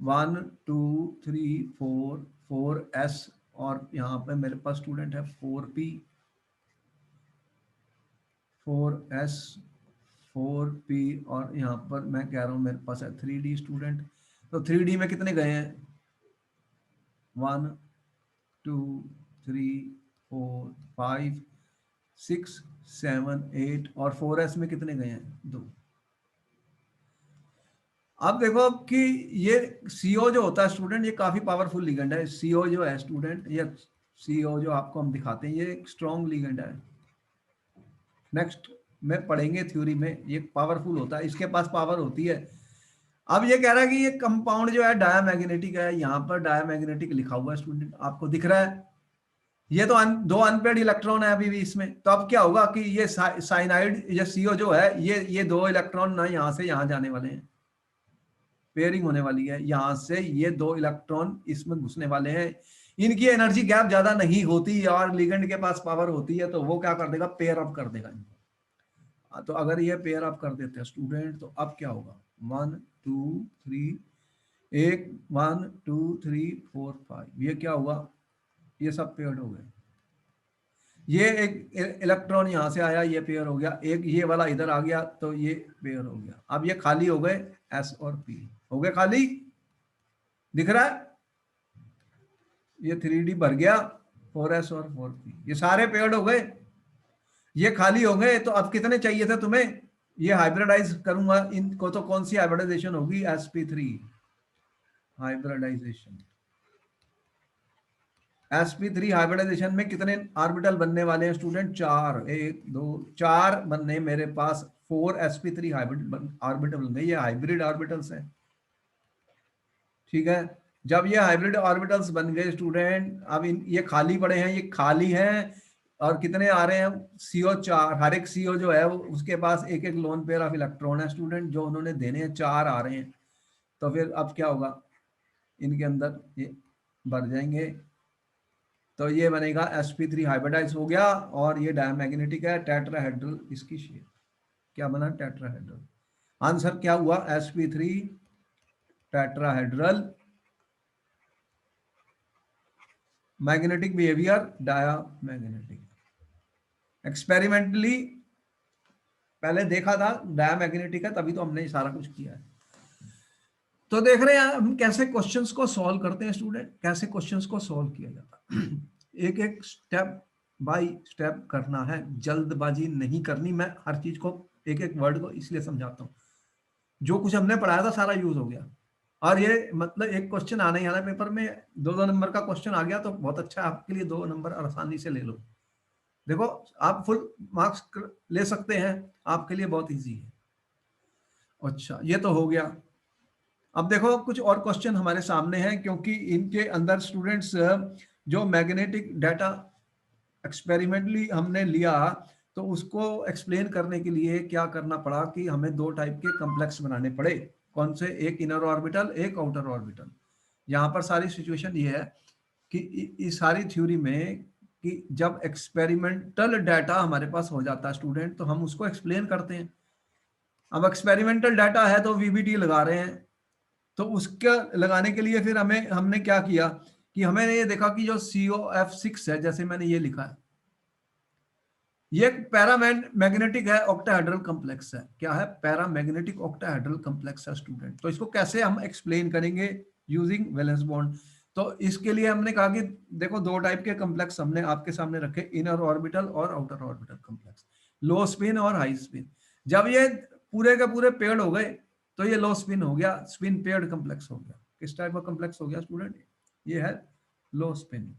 1 2 3 4 4s, और यहाँ पे मेरे पास स्टूडेंट है 4p 4s 4p, और यहाँ पर मैं कह रहा हूँ मेरे पास है 3d स्टूडेंट। तो 3d में कितने गए हैं, 1 2 3 4 5 6 7 8, और 4s में कितने गए हैं, 2। अब देखो कि ये CO जो होता है स्टूडेंट, ये काफी पावरफुल लिगेंड है। CO जो है स्टूडेंट, ये CO जो आपको हम दिखाते हैं, ये स्ट्रॉन्ग लिगेंड है। नेक्स्ट में पढ़ेंगे थ्योरी में, ये पावरफुल होता है, इसके पास पावर होती है। अब ये कह रहा है कि ये कंपाउंड जो है डायमैग्नेटिक है, यहाँ पर डायमैग्नेटिक लिखा हुआ है स्टूडेंट, आपको दिख रहा है। ये तो दो अनपेड इलेक्ट्रॉन है अभी भी इसमें। तो अब क्या होगा कि ये साइनाइड, ये CO जो है, ये 2 इलेक्ट्रॉन ना यहाँ से यहाँ जाने वाले हैं, पेयरिंग होने वाली है। यहां से ये 2 इलेक्ट्रॉन इसमें घुसने वाले हैं, इनकी एनर्जी गैप ज्यादा नहीं होती और लिगेंड के पास पावर होती है, तो वो क्या कर देगा, पेयर अप कर देगा इनको। तो अगर ये पेयर अप कर देते हैं स्टूडेंट, तो अब क्या होगा, 1 2 3, एक 1 2 3 4 5, ये क्या हुआ, ये सब पेयर्ड हो गए। ये एक इलेक्ट्रॉन यहां से आया, ये पेयर हो गया, एक ये वाला इधर आ गया, तो ये पेयर हो गया। अब ये खाली हो गए, एस और पी हो गए खाली, दिख रहा है, ये 3D भर गया, 4s और 4p, ये सारे पेयर्ड हो गए, ये खाली हो गए। तो अब कितने चाहिए थे तुम्हें, ये हाइब्रिडाइज करूंगा इनको, तो कौन सी हाइब्रिडाइजेशन होगी, sp3 हाइब्रिडाइजेशन। sp3 हाइब्रिडाइजेशन में कितने ऑर्बिटल बनने वाले हैं स्टूडेंट, 4, 1 2 4 बनने मेरे पास, 4 sp3 हाइब्रिड ऑर्बिटल बन गए, ये हाइब्रिड ऑर्बिटल्स हैं, ठीक है। जब ये हाइब्रिड ऑर्बिटल्स बन गए स्टूडेंट, अब ये खाली पड़े हैं, ये खाली हैं, और कितने आ रहे हैं, CO4, हर एक CO जो है वो उसके पास एक एक लोन पेयर ऑफ इलेक्ट्रॉन है स्टूडेंट, जो उन्होंने देने हैं, 4 आ रहे हैं। तो फिर अब क्या होगा, इनके अंदर ये भर जाएंगे, तो ये बनेगा sp3 हाइब्रिडाइज हो गया, और ये डायमैग्नेटिक है, टेट्राहेड्रल इसकी शेप, क्या बना, टेट्राहेड्रल। आंसर क्या हुआ, sp3 tetrahedral, magnetic behaviour diamagnetic. Experimentally पहले देखा था डायामैग्नेटिक है, तभी तो हमने सारा कुछ किया है। तो देख रहे हैं हम कैसे क्वेश्चंस को सॉल्व करते हैं स्टूडेंट, कैसे क्वेश्चंस को सॉल्व किया जाता है। एक एक स्टेप बाय स्टेप करना है, जल्दबाजी नहीं करनी। मैं हर चीज को, एक एक वर्ड को इसलिए समझाता हूँ, जो कुछ हमने पढ़ाया था सारा यूज हो गया। और ये मतलब एक क्वेश्चन आना ही आना पेपर में, 2-2 नंबर का क्वेश्चन आ गया तो बहुत अच्छा है आपके लिए, 2 नंबर आसानी से ले लो। देखो, आप फुल मार्क्स ले सकते हैं, आपके लिए बहुत इजी है। अच्छा, ये तो हो गया। अब देखो कुछ और क्वेश्चन हमारे सामने हैं, क्योंकि इनके अंदर स्टूडेंट्स जो मैग्नेटिक डाटा एक्सपेरिमेंटली हमने लिया, तो उसको एक्सप्लेन करने के लिए क्या करना पड़ा कि हमें 2 टाइप के कम्प्लेक्स बनाने पड़े। कौन से, एक इनर ऑर्बिटल, एक आउटर ऑर्बिटल। यहाँ पर सारी सिचुएशन ये है कि इस सारी थ्योरी में, कि जब एक्सपेरिमेंटल डाटा हमारे पास हो जाता है स्टूडेंट, तो हम उसको एक्सप्लेन करते हैं। अब एक्सपेरिमेंटल डाटा है तो वीबीटी लगा रहे हैं, तो उसका लगाने के लिए फिर हमने क्या किया कि हमें ये देखा कि जो COF6 है, जैसे मैंने ये लिखा है, ये पैरामैग्नेटिक है, ऑक्टाहेड्रल कॉम्प्लेक्स है। क्या है, पैरामैग्नेटिक ऑक्टाहेड्रल कॉम्प्लेक्स है स्टूडेंट। तो इसको कैसे हम एक्सप्लेन करेंगे, यूजिंग वैलेंस बॉन्ड। तो इसके लिए हमने कहा कि देखो 2 टाइप के कॉम्प्लेक्स हमने आपके सामने रखे, इनर ऑर्बिटल और आउटर ऑर्बिटल कॉम्प्लेक्स, लो स्पिन और हाई स्पिन। जब ये पूरे के पूरे पेयर्ड हो गए, तो ये लो स्पिन हो गया, स्पिन पेयर्ड कॉम्प्लेक्स हो गया। किस टाइप का कॉम्प्लेक्स हो गया स्टूडेंट, ये है लो स्पिन,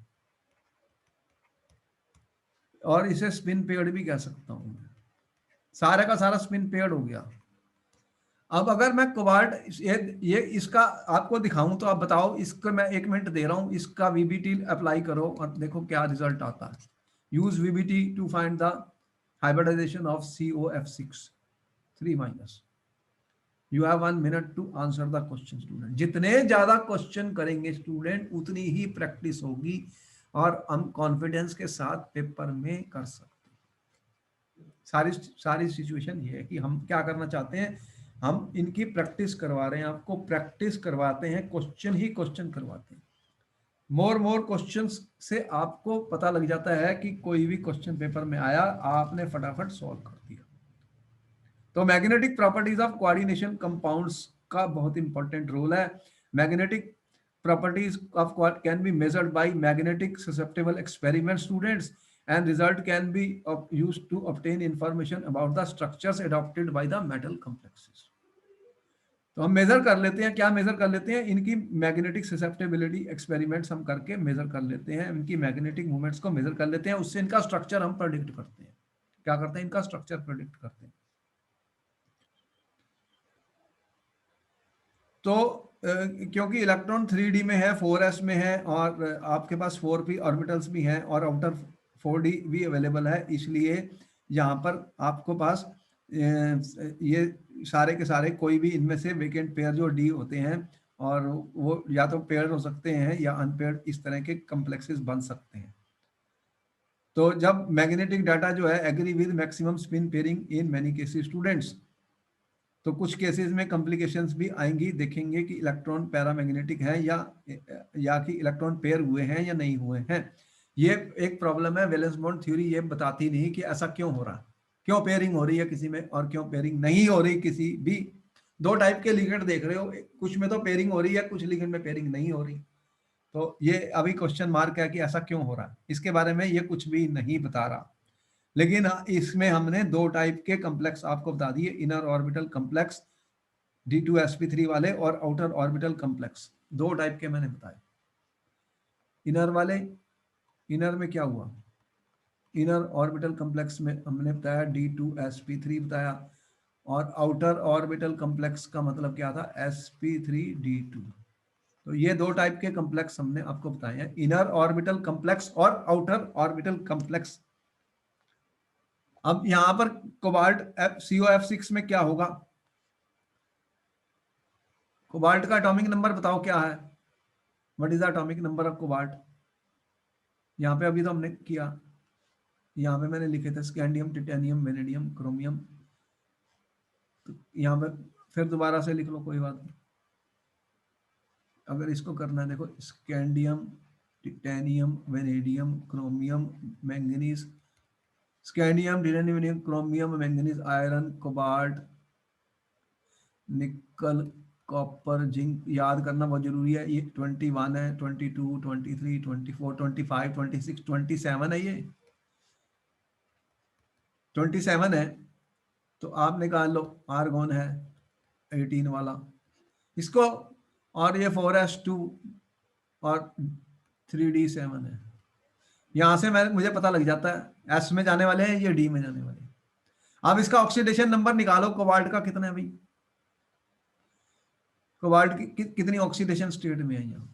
और इसे स्पिन पेयर्ड भी कह सकता हूं मैं। सारा का सारा स्पिन पेयर्ड हो गया। अब अगर मैं कोबाल्ट, ये इसका आपको दिखाऊं, तो आप बताओ, इसको मैं 1 मिनट दे रहा हूं, इसका वीबीटी अप्लाई करो और देखो क्या रिजल्ट आता है। Use VBT to find the hybridization of COF6 3-। You have 1 minute to answer the question student. जितने ज्यादा क्वेश्चन करेंगे स्टूडेंट, उतनी ही प्रैक्टिस होगी, और हम कॉन्फिडेंस के साथ पेपर में कर सकते हैं। सारी सारी सिचुएशन ये है कि हम क्या करना चाहते हैं, हम इनकी प्रैक्टिस करवा रहे हैं, आपको प्रैक्टिस करवाते हैं, क्वेश्चन ही क्वेश्चन करवाते हैं। मोर क्वेश्चन से आपको पता लग जाता है कि कोई भी क्वेश्चन पेपर में आया, आपने फटाफट सॉल्व कर दिया। तो magnetic properties of coordination compounds का बहुत इंपॉर्टेंट रोल है। Magnetic properties of can be measured by magnetic susceptible experiment students, and result can be used to obtain information about the structures adopted by the metal complexes। तो हम मेजर कर लेते हैं, क्या मेजर कर लेते हैं, इनकी मैग्नेटिक ससेप्टेबिलिटी एक्सपेरिमेंट्स हम करके मेजर कर लेते हैं, इनकी मैग्नेटिक मूवमेंट्स को मेजर कर लेते हैं, उससे इनका स्ट्रक्चर हम प्रेडिक्ट करते हैं। क्या करते हैं, इनका स्ट्रक्चर प्रेडिक्ट करते हैं। तो क्योंकि इलेक्ट्रॉन 3D में है, 4s में है, और आपके पास 4p ऑर्बिटल्स भी हैं, और आउटर 4D भी अवेलेबल है, इसलिए यहाँ पर आपको पास ये सारे के सारे कोई भी इनमें से वेकेंट पेयर जो D होते हैं, और वो या तो पेयर्ड हो सकते हैं या अनपेयर्ड, इस तरह के कम्प्लेक्सेस बन सकते हैं। तो जब मैग्नेटिक डाटा जो है agree with maximum spin pairing in many cases students, तो कुछ केसेस में कॉम्प्लिकेशंस भी आएंगी, देखेंगे कि इलेक्ट्रॉन पैरामैग्नेटिक है या कि इलेक्ट्रॉन पेयर हुए हैं या नहीं हुए हैं। ये एक प्रॉब्लम है। वैलेंस बॉन्ड थ्योरी ये बताती नहीं कि ऐसा क्यों हो रहा है, क्यों पेयरिंग हो रही है किसी में और क्यों पेयरिंग नहीं हो रही किसी भी। दो टाइप के लिगेंड देख रहे हो, कुछ में तो पेयरिंग हो रही है, कुछ लिगेंड में पेयरिंग नहीं हो रही। तो ये अभी क्वेश्चन मार्क है कि ऐसा क्यों हो रहा है, इसके बारे में ये कुछ भी नहीं बता रहा। लेकिन इसमें हमने दो टाइप के कम्प्लेक्स आपको बता दिए, इनर ऑर्बिटल कम्प्लेक्स D2sp3 वाले और आउटर ऑर्बिटल कम्प्लेक्स, दो टाइप के मैंने बताए। इनर वाले, इनर में क्या हुआ, इनर ऑर्बिटल कम्प्लेक्स में हमने बताया D2sp3 बताया, और आउटर ऑर्बिटल कम्प्लेक्स का मतलब क्या था, sp3d2। तो ये दो टाइप के कम्प्लेक्स हमने आपको बताए हैं, इनर ऑर्बिटल कम्प्लेक्स और आउटर ऑर्बिटल कम्प्लेक्स। अब यहां पर कोबाल्ट COF6 में क्या होगा, कोबाल्ट का एटॉमिक नंबर बताओ क्या है, what is the atomic number of cobalt. यहाँ पे अभी तो हमने किया, यहाँ पे मैंने लिखे थे स्कैंडियम, टिटेनियम, वेनेडियम, क्रोमियम। तो यहाँ पे फिर दोबारा से लिख लो, कोई बात नहीं। अगर इसको करना है, देखो scandium, titanium, vanadium, chromium, manganese, scandium, titanium, vanadium, chromium, manganese, iron, cobalt, निकल, कॉपर, जिंक याद करना बहुत जरूरी है। ये 21 है, 22, 23, 24, 25, 26, 27 है, ये 27 है। तो आप निकाल लो, आर्गोन है 18 वाला इसको, और ये 4s2 और 3d7 है। यहां से मैं मुझे पता लग जाता है एस में जाने वाले हैं, ये डी में जाने वाले हैं। अब इसका ऑक्सीडेशन नंबर निकालो, कोबाल्ट का कितना है भाई, कोबाल्ट की कितनी ऑक्सीडेशन स्टेट में है यहाँ,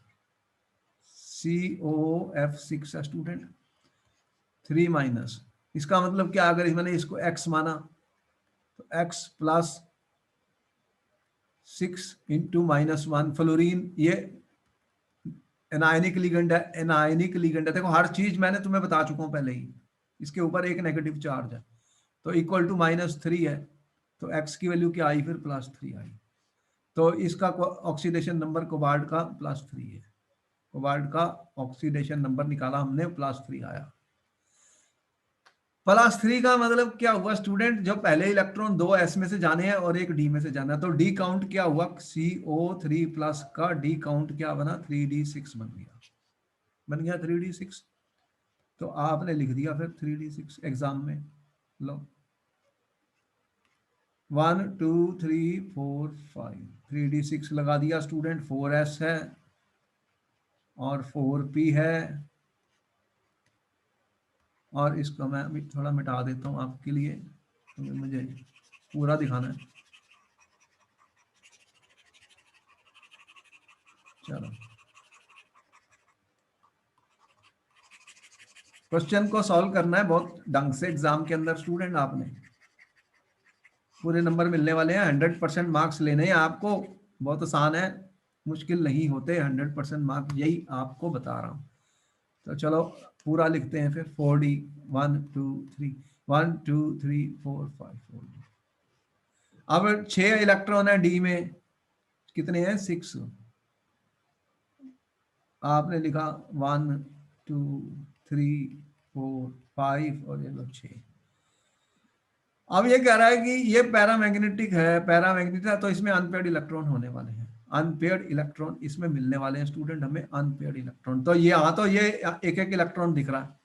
COF6 है स्टूडेंट, 3 इसका मतलब क्या, अगर मैंने इसको x माना तो x प्लस 6 × -1, फ्लोरीन ये एनायनिक लिगेंड है, एनायनिक लिगेंड है। देखो हर चीज मैंने तुम्हें बता चुका हूं पहले ही, इसके ऊपर एक नेगेटिव चार्ज है, तो इक्वल टू -3 है, तो x की वैल्यू क्या आई, फिर +3 आई। तो इसका ऑक्सीडेशन नंबर कोबाल्ट का +3 है, कोबाल्ट का ऑक्सीडेशन नंबर निकाला हमने, +3 आया। +3 का मतलब क्या हुआ स्टूडेंट, जो पहले इलेक्ट्रॉन दो s में से जाने हैं और एक d में से जाना है, तो d काउंट क्या हुआ, CO3+ का d काउंट क्या बना, 3d6 बन गया, बन गया 3d6। तो आपने लिख दिया फिर 3d6 एग्जाम में, लो 1 2 3 4 5, 3d6 लगा दिया स्टूडेंट, 4s है और 4p है, और इसको मैं अभी थोड़ा मिटा देता हूँ आपके लिए, तो मुझे पूरा दिखाना है। चलो क्वेश्चन को सॉल्व करना है बहुत ढंग से एग्जाम के अंदर स्टूडेंट, आपने पूरे नंबर मिलने वाले हैं, 100% मार्क्स लेने हैं आपको, बहुत आसान है, मुश्किल नहीं होते 100% मार्क्स, यही आपको बता रहा हूँ। तो चलो पूरा लिखते हैं फिर, 4d, 1 2 3, 1 2 3 4 5 4d। अब 6 इलेक्ट्रॉन है डी में, कितने हैं, 6। आपने लिखा 1 2 3 4 5 और ये लो 6। अब ये कह रहा है कि ये पैरामैग्नेटिक है, पैरामैग्नेटिक है, तो इसमें अनपेयर्ड इलेक्ट्रॉन होने वाले हैं, अनपेयर्ड इलेक्ट्रॉन इसमें मिलने वाले हैं स्टूडेंट हमें, अनपेयर्ड इलेक्ट्रॉन। तो ये हाँ, तो ये एक एक इलेक्ट्रॉन दिख रहा है।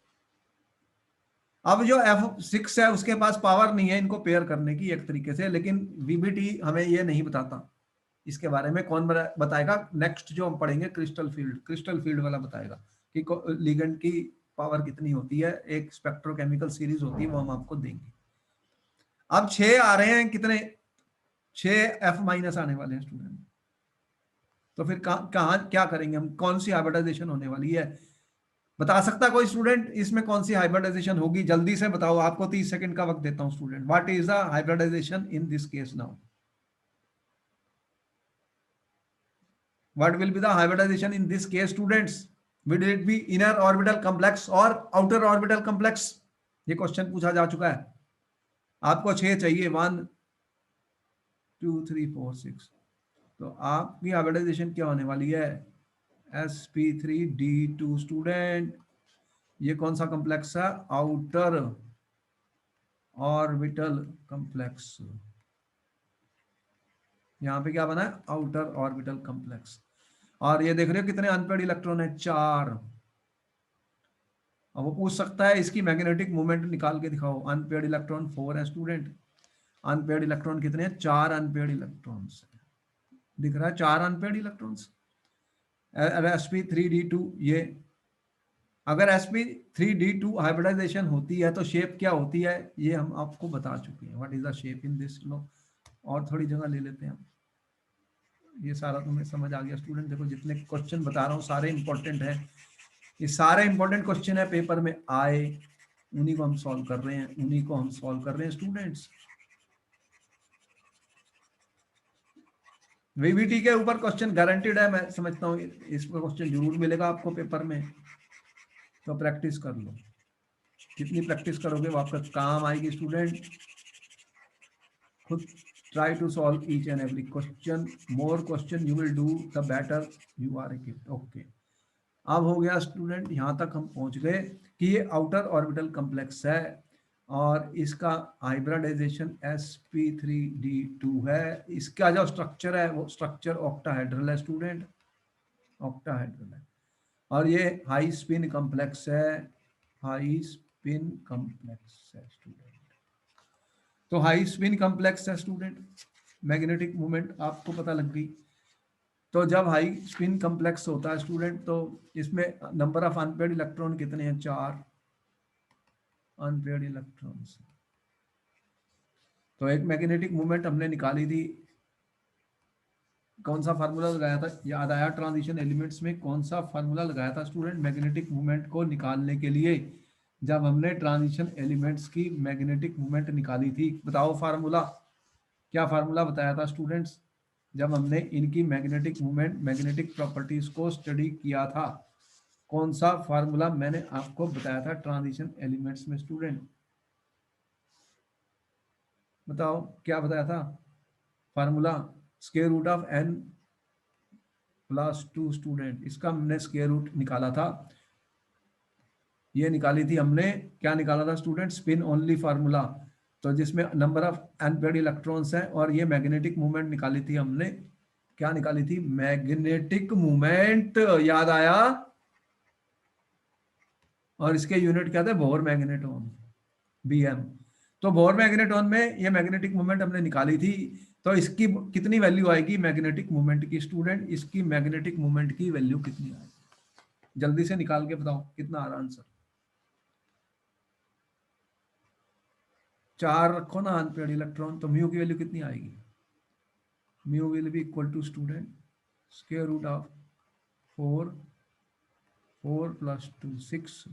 अब जो F6 है उसके पास पावर नहीं है इनको पेयर करने की एक तरीके से, लेकिन VBT हमें ये नहीं बताता, इसके बारे में कौन बताएगा, नेक्स्ट जो हम पढ़ेंगे क्रिस्टल फील्ड, क्रिस्टल फील्ड वाला बताएगा कि लिगेंड की पावर कितनी होती है, एक स्पेक्ट्रोकेमिकल सीरीज होती है, वो हम आपको देंगे। अब 6 आ रहे हैं, कितने, 6F- आने वाले हैं स्टूडेंट। तो फिर कहाँ क्या करेंगे हम, कौन सी हाइब्रिडाइजेशन होने वाली है, बता सकता कोई स्टूडेंट इसमें कौन सी हाइब्रिडाइजेशन होगी, जल्दी से बताओ, आपको 30 सेकंड का वक्त देता हूं student, what is the hybridization in this case now. What will be the hybridization in this case, students? Will it be inner orbital complex or outer orbital complex? ये क्वेश्चन पूछा जा चुका है। आपको 6 चाहिए, 1 2 3 4 6। तो आपकी हाइब्रिडाइजेशन क्या होने वाली है? sp3d2 student. ये कौन सा कॉम्प्लेक्स है? Outer orbital complex. यहाँ पे क्या बना है? Outer orbital complex. और ये देख रहे हो कितने अनपेड इलेक्ट्रॉन है? 4। अब वो पूछ सकता है इसकी मैग्नेटिक मोमेंट निकाल के दिखाओ। अनपेड इलेक्ट्रॉन 4 है स्टूडेंट। अनपेड इलेक्ट्रॉन कितने हैं? 4 अनपेड इलेक्ट्रॉन्स। दिख रहा है 4 अनपेड इलेक्ट्रॉन्स। sp3d2, ये अगर sp3d2 हाइब्रिडाइजेशन होती है तो शेप क्या होती है ये हम आपको बता चुके हैं। What is the shape in this? लो और थोड़ी जगह ले लेते हैं हम। ये सारा तुम्हें समझ आ गया स्टूडेंट? देखो जितने क्वेश्चन बता रहा हूँ सारे इंपॉर्टेंट हैं। ये सारे इंपॉर्टेंट क्वेश्चन है, पेपर में आए, उन्हीं को हम सॉल्व कर रहे हैं, उन्हीं को हम सॉल्व कर रहे हैं स्टूडेंट्स। वीबीटी के ऊपर क्वेश्चन गारंटीड है, मैं समझता हूँ इस पर क्वेश्चन जरूर मिलेगा आपको पेपर में। तो प्रैक्टिस कर लो, जितनी प्रैक्टिस करोगे वो आपका काम आएगी स्टूडेंट। खुद try to solve each and every question. More question you will do the better you are equipped. Okay, अब हो गया स्टूडेंट, यहाँ तक हम पहुँच गए कि ये आउटर ऑर्बिटल कम्प्लेक्स है और इसका हाइब्रिडाइजेशन sp3d2 है। इसका जो स्ट्रक्चर है वो स्ट्रक्चर ऑक्टाहेड्रल है स्टूडेंट, ऑक्टाहेड्रल है। और ये हाई स्पिन कम्प्लेक्स है, हाई स्पिन कम्प्लेक्स है स्टूडेंट। तो हाई स्पिन कम्प्लेक्स है स्टूडेंट। मैग्नेटिक मोमेंट आपको पता लग गई। तो जब हाई स्पिन कम्प्लेक्स होता है स्टूडेंट तो इसमें नंबर ऑफ अनपेड इलेक्ट्रॉन कितने हैं? 4 अनपेड इलेक्ट्रॉन्स। तो एक मैग्नेटिक मोमेंट हमने निकाली थी। कौन सा फार्मूला लगाया था? याद आया? ट्रांजिशन एलिमेंट्स में कौन सा फार्मूला लगाया था स्टूडेंट मैग्नेटिक मोमेंट को निकालने के लिए? जब हमने ट्रांजिशन एलिमेंट्स की मैग्नेटिक मोमेंट निकाली थी, बताओ फार्मूला क्या? फार्मूला बताया था स्टूडेंट्स जब हमने इनकी मैग्नेटिक मोमेंट, मैग्नेटिक प्रॉपर्टीज को स्टडी किया था? कौन सा फार्मूला मैंने आपको बताया था ट्रांजिशन एलिमेंट्स में स्टूडेंट? बताओ क्या बताया था formula? Square root of n plus 2 student. इसका हमने स्क्वायर रूट निकाला था। ये निकाली थी हमने, क्या निकाला था स्टूडेंट? Spin only formula. तो जिसमें नंबर ऑफ अनपेड इलेक्ट्रॉन्स हैं, और ये मैग्नेटिक मूवमेंट निकाली थी हमने। क्या निकाली थी? Magnetic movement. याद आया? और इसके यूनिट क्या थे? Bore magneton, bm। तो बोर मैग्नेटॉन में ये मैग्नेटिक मूवमेंट हमने निकाली थी। तो इसकी कितनी वैल्यू आएगी मैग्नेटिक मूवमेंट की स्टूडेंट? इसकी मैग्नेटिक मूवमेंट की वैल्यू कितनी आएगी? जल्दी से निकाल के बताओ कितना आ रहा आंसर। 4 रखो ना अनपेड इलेक्ट्रॉन, तो म्यू की वैल्यू कितनी आएगी? Mu will be equal to student square root of 4, 4 plus 2 6।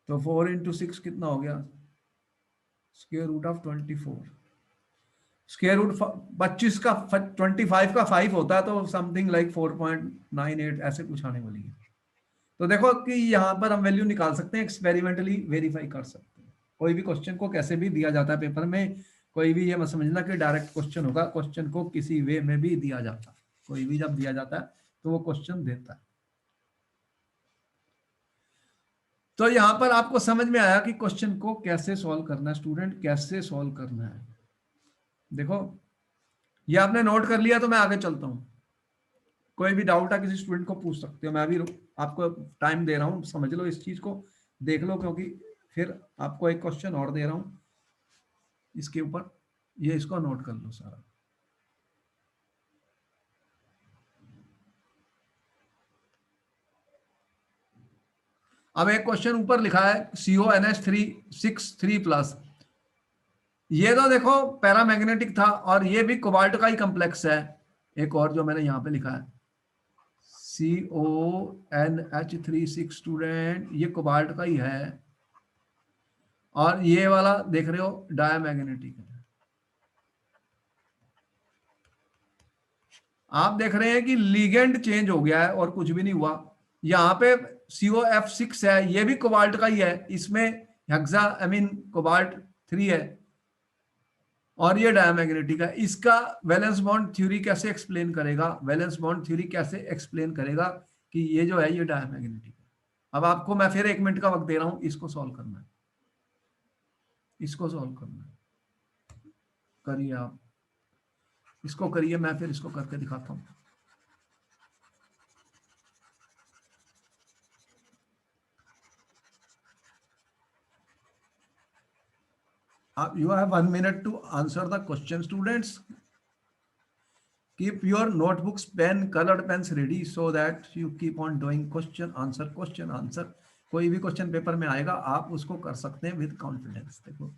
तो 4 इंटू 6 कितना हो गया? Square root of 24। Square root 25 का 25 का 5 होता है, तो समथिंग लाइक 4.98 ऐसे कुछ आने वाली है। तो देखो कि यहाँ पर हम वैल्यू निकाल सकते हैं, एक्सपेरिमेंटली वेरीफाई कर सकते हैं। कोई भी क्वेश्चन को कैसे भी दिया जाता है पेपर में, कोई भी ये मत समझना कि डायरेक्ट क्वेश्चन होगा। क्वेश्चन को किसी वे में भी दिया जाता है। कोई भी जब दिया जाता है तो वो क्वेश्चन देता है। तो यहाँ पर आपको समझ में आया कि क्वेश्चन को कैसे सॉल्व करना है स्टूडेंट, कैसे सॉल्व करना है। देखो ये आपने नोट कर लिया, तो मैं आगे चलता हूँ। कोई भी डाउट है किसी स्टूडेंट को पूछ सकते हो। मैं भी आपको टाइम दे रहा हूँ, समझ लो इस चीज को, देख लो, क्योंकि फिर आपको एक क्वेश्चन और दे रहा हूँ इसके ऊपर। ये इसको नोट कर लो सारा। अब एक क्वेश्चन ऊपर लिखा है CONH3 6 3+। ये तो देखो पैरामैग्नेटिक था, और ये भी कोबाल्ट का ही कम्प्लेक्स है। एक और जो मैंने यहाँ पे लिखा है CONH3 6 स्टूडेंट, ये कोबाल्ट का ही है। और ये वाला देख रहे हो डायमैग्नेटिक है। आप देख रहे हैं कि लिगेंड चेंज हो गया है और कुछ भी नहीं हुआ। यहाँ पे COF6 है, ये भी कोबाल्ट का ही है, इसमें हेक्सा अमीन कोबाल्ट 3 है और ये डायमैग्नेटिक है। इसका वैलेंस बॉन्ड थ्योरी कैसे एक्सप्लेन करेगा, वैलेंस बॉन्ड थ्योरी कैसे एक्सप्लेन करेगा कि ये जो है ये डायमैग्नेटिक है। अब आपको मैं फिर 1 मिनट का वक्त दे रहा हूं, इसको सॉल्व करना है, इसको सॉल्व करना है। करिए आप, इसको करिए, मैं फिर इसको करके दिखाता हूं। You have 1 minute to answer the question, students. Keep your notebooks, pen, colored pens ready so that you keep on doing question answer question answer. कोई भी क्वेश्चन पेपर में आएगा आप उसको कर सकते हैं विद कॉन्फिडेंस। देखो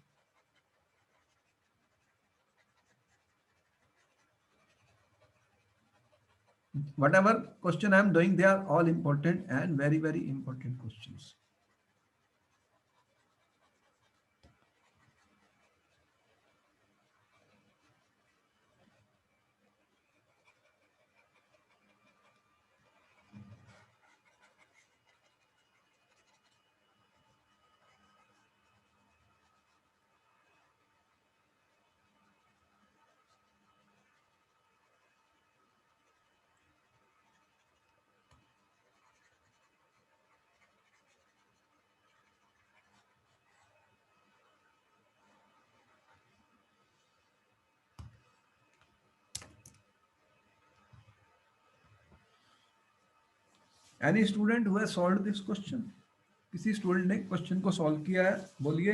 whatever question I am doing, they are all important and very very important questions. Any student who has solved this question? किसी स्टूडेंट ने क्वेश्चन को सॉल्व किया है, बोलिए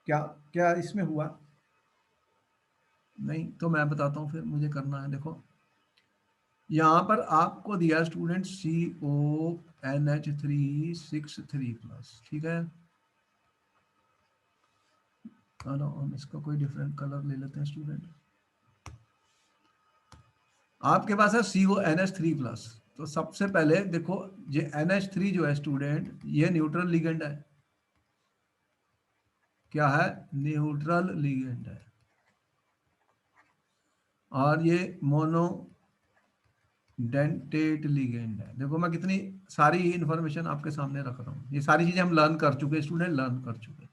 क्या क्या इसमें हुआ। नहीं तो मैं बताता हूँ, फिर मुझे करना है। देखो यहाँ पर आपको दिया स्टूडेंट CONH3 6 3+, ठीक है। चलो हम इसका कोई डिफरेंट कलर ले लेते हैं स्टूडेंट। आपके पास है CONH3+। तो सबसे पहले देखो ये NH3 जो है स्टूडेंट, ये न्यूट्रल लिगेंड है। क्या है? न्यूट्रल लिगेंड है। और ये मोनो डेंटेट लिगेंड है। देखो मैं कितनी सारी इंफॉर्मेशन आपके सामने रख रहा हूँ, ये सारी चीजें हम लर्न कर चुके, स्टूडेंट लर्न कर चुके।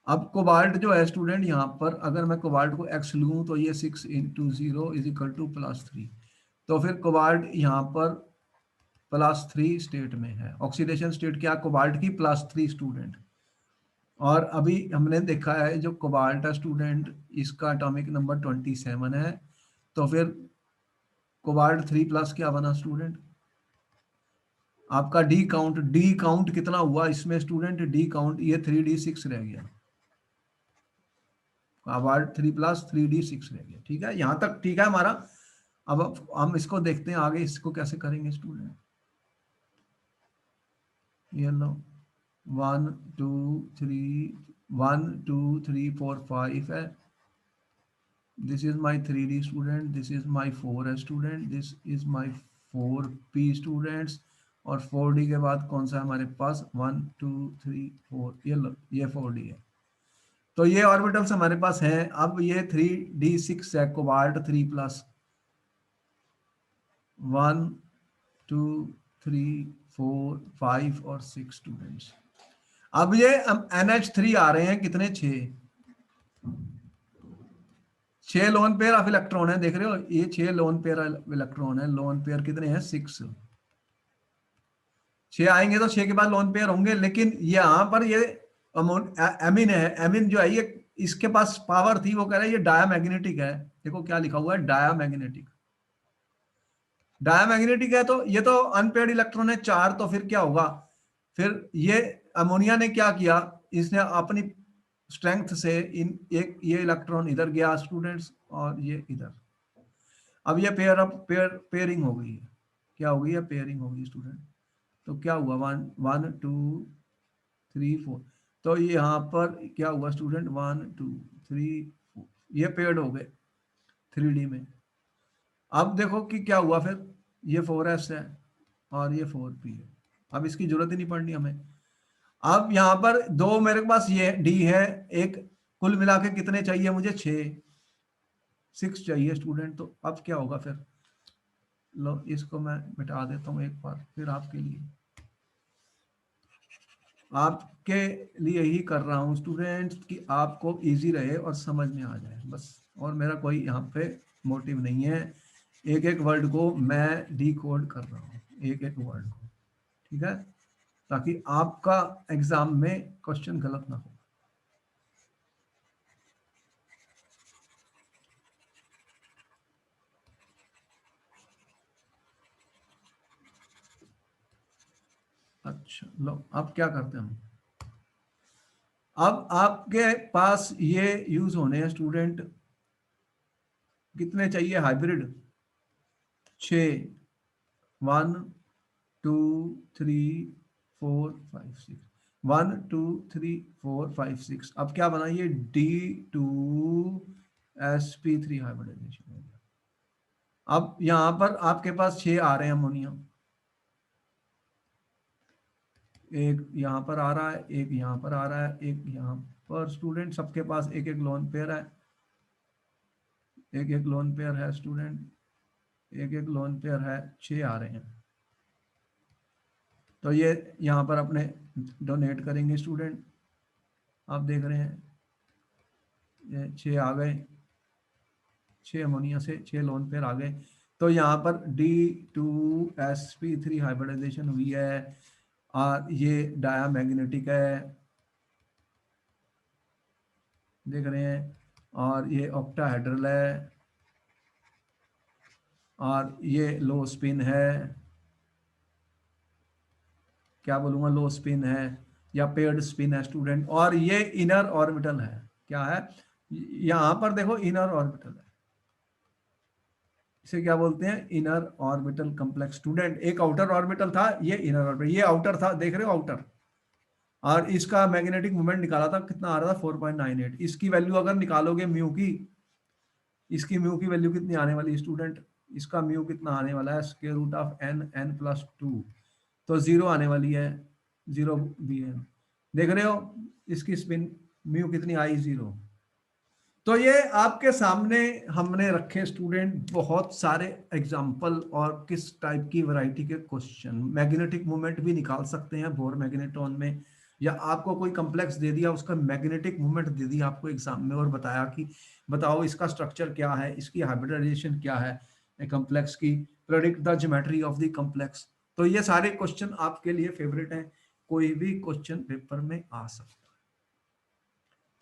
अब कोबाल्ट जो है स्टूडेंट, यहाँ पर अगर मैं कोबाल्ट को x लूँ तो ये 6 × 0 = +3। तो फिर कोबाल्ट यहाँ पर +3 स्टेट में है। ऑक्सीडेशन स्टेट क्या? कोबाल्ट की +3 स्टूडेंट। और अभी हमने देखा है जो कोबाल्ट है स्टूडेंट, इसका एटॉमिक नंबर 27 है। तो फिर कोबाल्ट 3+ क्या बना स्टूडेंट? आपका डी काउंट कितना हुआ इसमें स्टूडेंट? डी काउंट ये 3d6 रह गया। कोबाल्ट 3+ 3d6 रह गया। ठीक है, यहाँ तक ठीक है हमारा। अब हम इसको देखते हैं आगे, इसको कैसे करेंगे स्टूडेंट। ये लो 1 2 3 1 2 3 4 5 है। This is my 3d student, this is my 4 है student, this is my 4p students. और 4d के बाद कौन सा है हमारे पास? 1 2 3 4, ये लो ये 4d है। तो ये ऑर्बिटल्स हमारे पास हैं। अब ये 3d6 है, कोबाल्ट 3+। 1 2 3 4 5 और 6 स्टूडेंट्स। अब ये NH3 आ रहे हैं कितने? 6 लोन पेयर ऑफ इलेक्ट्रॉन है, देख रहे हो ये 6 लोन पेयर इलेक्ट्रॉन है। लोन पेयर कितने हैं? 6। 6 आएंगे तो 6 के बाद लोन पेयर होंगे, लेकिन यहाँ पर ये एमिन है। एमिन जो है ये, इसके पास पावर थी, वो कह रहा है ये डायामैग्नेटिक है। देखो क्या लिखा हुआ है, डायामैग्नेटिक। डायामैग्नेटिक है तो ये तो अनपेयर्ड इलेक्ट्रॉन है 4। तो फिर क्या होगा? फिर ये अमोनिया ने क्या किया, इसने अपनी स्ट्रेंथ से इन एक ये इलेक्ट्रॉन इधर गया स्टूडेंट्स, और ये इधर। अब ये पेयरिंग हो गई है। क्या हो गई है? पेयरिंग हो गई स्टूडेंट। तो क्या हुआ? 1 1 2 3 4। तो ये यहाँ पर क्या हुआ स्टूडेंट? 1 2 3 4, ये पेयर्ड हो गए 3D में। अब देखो कि क्या हुआ फिर, ये 4s है और ये 4p है। अब इसकी जरूरत ही नहीं पड़नी हमें। अब यहाँ पर दो मेरे पास ये d है, एक कुल मिला के कितने चाहिए मुझे? 6। 6 चाहिए स्टूडेंट, तो अब क्या होगा फिर? लो इसको मैं मिटा देता हूँ एक बार फिर आपके लिए, आपके लिए ही कर रहा हूँ स्टूडेंट्स कि आपको इजी रहे और समझ में आ जाए बस। और मेरा कोई यहाँ पे मोटिव नहीं है, एक एक वर्ड को मैं डिकोड कर रहा हूँ, एक एक वर्ड को, ठीक है, ताकि आपका एग्जाम में क्वेश्चन गलत ना हो। अच्छा लो अब क्या करते हैं हम, अब आपके पास ये यूज होने हैं स्टूडेंट, कितने चाहिए हाइब्रिड? 6, 1 2 3 4 5 6, 1 2 3 4 5 6। अब क्या बनाइए, D2sp3 हाइब्रिडाइजेशन हो गया। अब यहां पर आपके पास 6 आ रहे हैं अमोनियम, एक यहाँ पर आ रहा है, एक यहाँ पर आ रहा है, एक यहाँ पर, स्टूडेंट सबके पास एक एक लोन पेयर है, एक एक लोन पेयर है स्टूडेंट, एक एक लोन पेयर है, 6 आ रहे हैं। तो ये यहाँ पर अपने डोनेट करेंगे स्टूडेंट, आप देख रहे हैं ये 6 आ गए, 6 अमोनिया से 6 लोन पेयर आ गए। तो यहाँ पर D2sp3 हाइब्रिडाइजेशन हुई है, और ये डाया मैग्नेटिक है, देख रहे हैं, और ये ऑक्टाहेड्रल है, और ये लो स्पिन है, क्या बोलूँगा, लो स्पिन है या पेयर्ड स्पिन है स्टूडेंट, और ये इनर ऑर्बिटल है, क्या है, यहाँ पर देखो इनर ऑर्बिटल है, इसे क्या बोलते हैं, इनर ऑर्बिटल कॉम्प्लेक्स स्टूडेंट। एक आउटर ऑर्बिटल था, ये इनर ऑर्बिटल, ये आउटर था, देख रहे हो आउटर, और इसका मैग्नेटिक मोमेंट निकाला था, कितना आ रहा था, 4.98। इसकी वैल्यू अगर निकालोगे म्यू की, इसकी म्यू की वैल्यू कितनी आने वाली है स्टूडेंट, इसका म्यू कितना आने वाला है, स्क्वायर रूट ऑफ n+2, तो 0 आने वाली है, 0 भी है, देख रहे हो, इसकी स्पिन म्यू कितनी आई, 0। तो ये आपके सामने हमने रखे स्टूडेंट बहुत सारे एग्जाम्पल, और किस टाइप की वैरायटी के क्वेश्चन, मैग्नेटिक मोमेंट भी निकाल सकते हैं बोर मैग्नेट्रॉन में, या आपको कोई कम्प्लेक्स दे दिया, उसका मैग्नेटिक मोमेंट दे दिया आपको एग्जाम में, और बताया कि बताओ इसका स्ट्रक्चर क्या है, इसकी हाइब्रिडाइजेशन क्या है कम्प्लेक्स की, predict the geometry of the complex. तो ये सारे क्वेश्चन आपके लिए फेवरेट हैं, कोई भी क्वेश्चन पेपर में आ सकता है।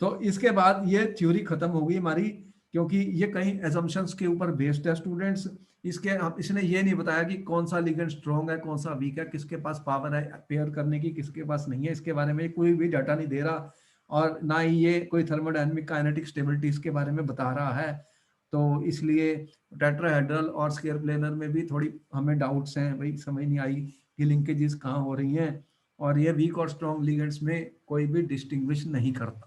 तो इसके बाद ये थ्योरी खत्म हो गई हमारी, क्योंकि ये कई एजम्पशंस के ऊपर बेस्ड है स्टूडेंट्स। इसके इसने ये नहीं बताया कि कौन सा लिगेंड स्ट्रॉन्ग है, कौन सा वीक है, किसके पास पावर है पेयर करने की, किसके पास नहीं है, इसके बारे में कोई भी डाटा नहीं दे रहा, और ना ही ये कोई थर्मोडायनेमिक काइनेटिक स्टेबिलिटी इसके बारे में बता रहा है। तो इसलिए टेट्राहेड्रल और स्केयर प्लेनर में भी थोड़ी हमें डाउट्स हैं, भाई समझ नहीं आई कि लिंकेजेस कहाँ हो रही हैं, और ये वीक और स्ट्रॉन्ग लिगेंड्स में कोई भी डिस्टिंग्विश नहीं करता।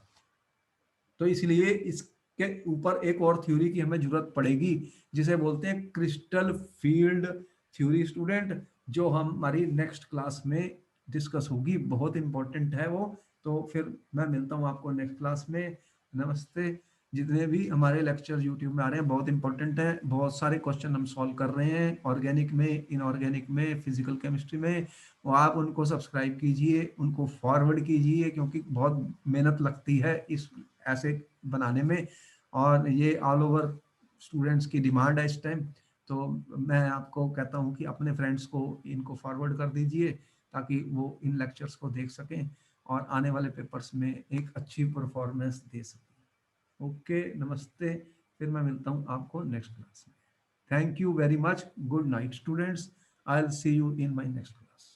तो इसलिए इसके ऊपर एक और थ्योरी की हमें जरूरत पड़ेगी, जिसे बोलते हैं क्रिस्टल फील्ड थ्योरी स्टूडेंट, जो हमारी नेक्स्ट क्लास में डिस्कस होगी, बहुत इंपॉर्टेंट है वो। तो फिर मैं मिलता हूँ आपको नेक्स्ट क्लास में, नमस्ते। जितने भी हमारे लेक्चर यूट्यूब में आ रहे हैं बहुत इंपॉर्टेंट हैं, बहुत सारे क्वेश्चन हम सॉल्व कर रहे हैं, ऑर्गेनिक में, इनऑर्गेनिक में, फिजिकल केमिस्ट्री में, और आप उनको सब्सक्राइब कीजिए, उनको फॉरवर्ड कीजिए, क्योंकि बहुत मेहनत लगती है इस ऐसे बनाने में, और ये ऑल ओवर स्टूडेंट्स की डिमांड है इस टाइम। तो मैं आपको कहता हूँ कि अपने फ्रेंड्स को इनको फॉरवर्ड कर दीजिए, ताकि वो इन लेक्चर्स को देख सकें और आने वाले पेपर्स में एक अच्छी परफॉर्मेंस दे सकें। ओके, नमस्ते, फिर मैं मिलता हूँ आपको नेक्स्ट क्लास में। Thank you very much, good night students, I will see you in my next class.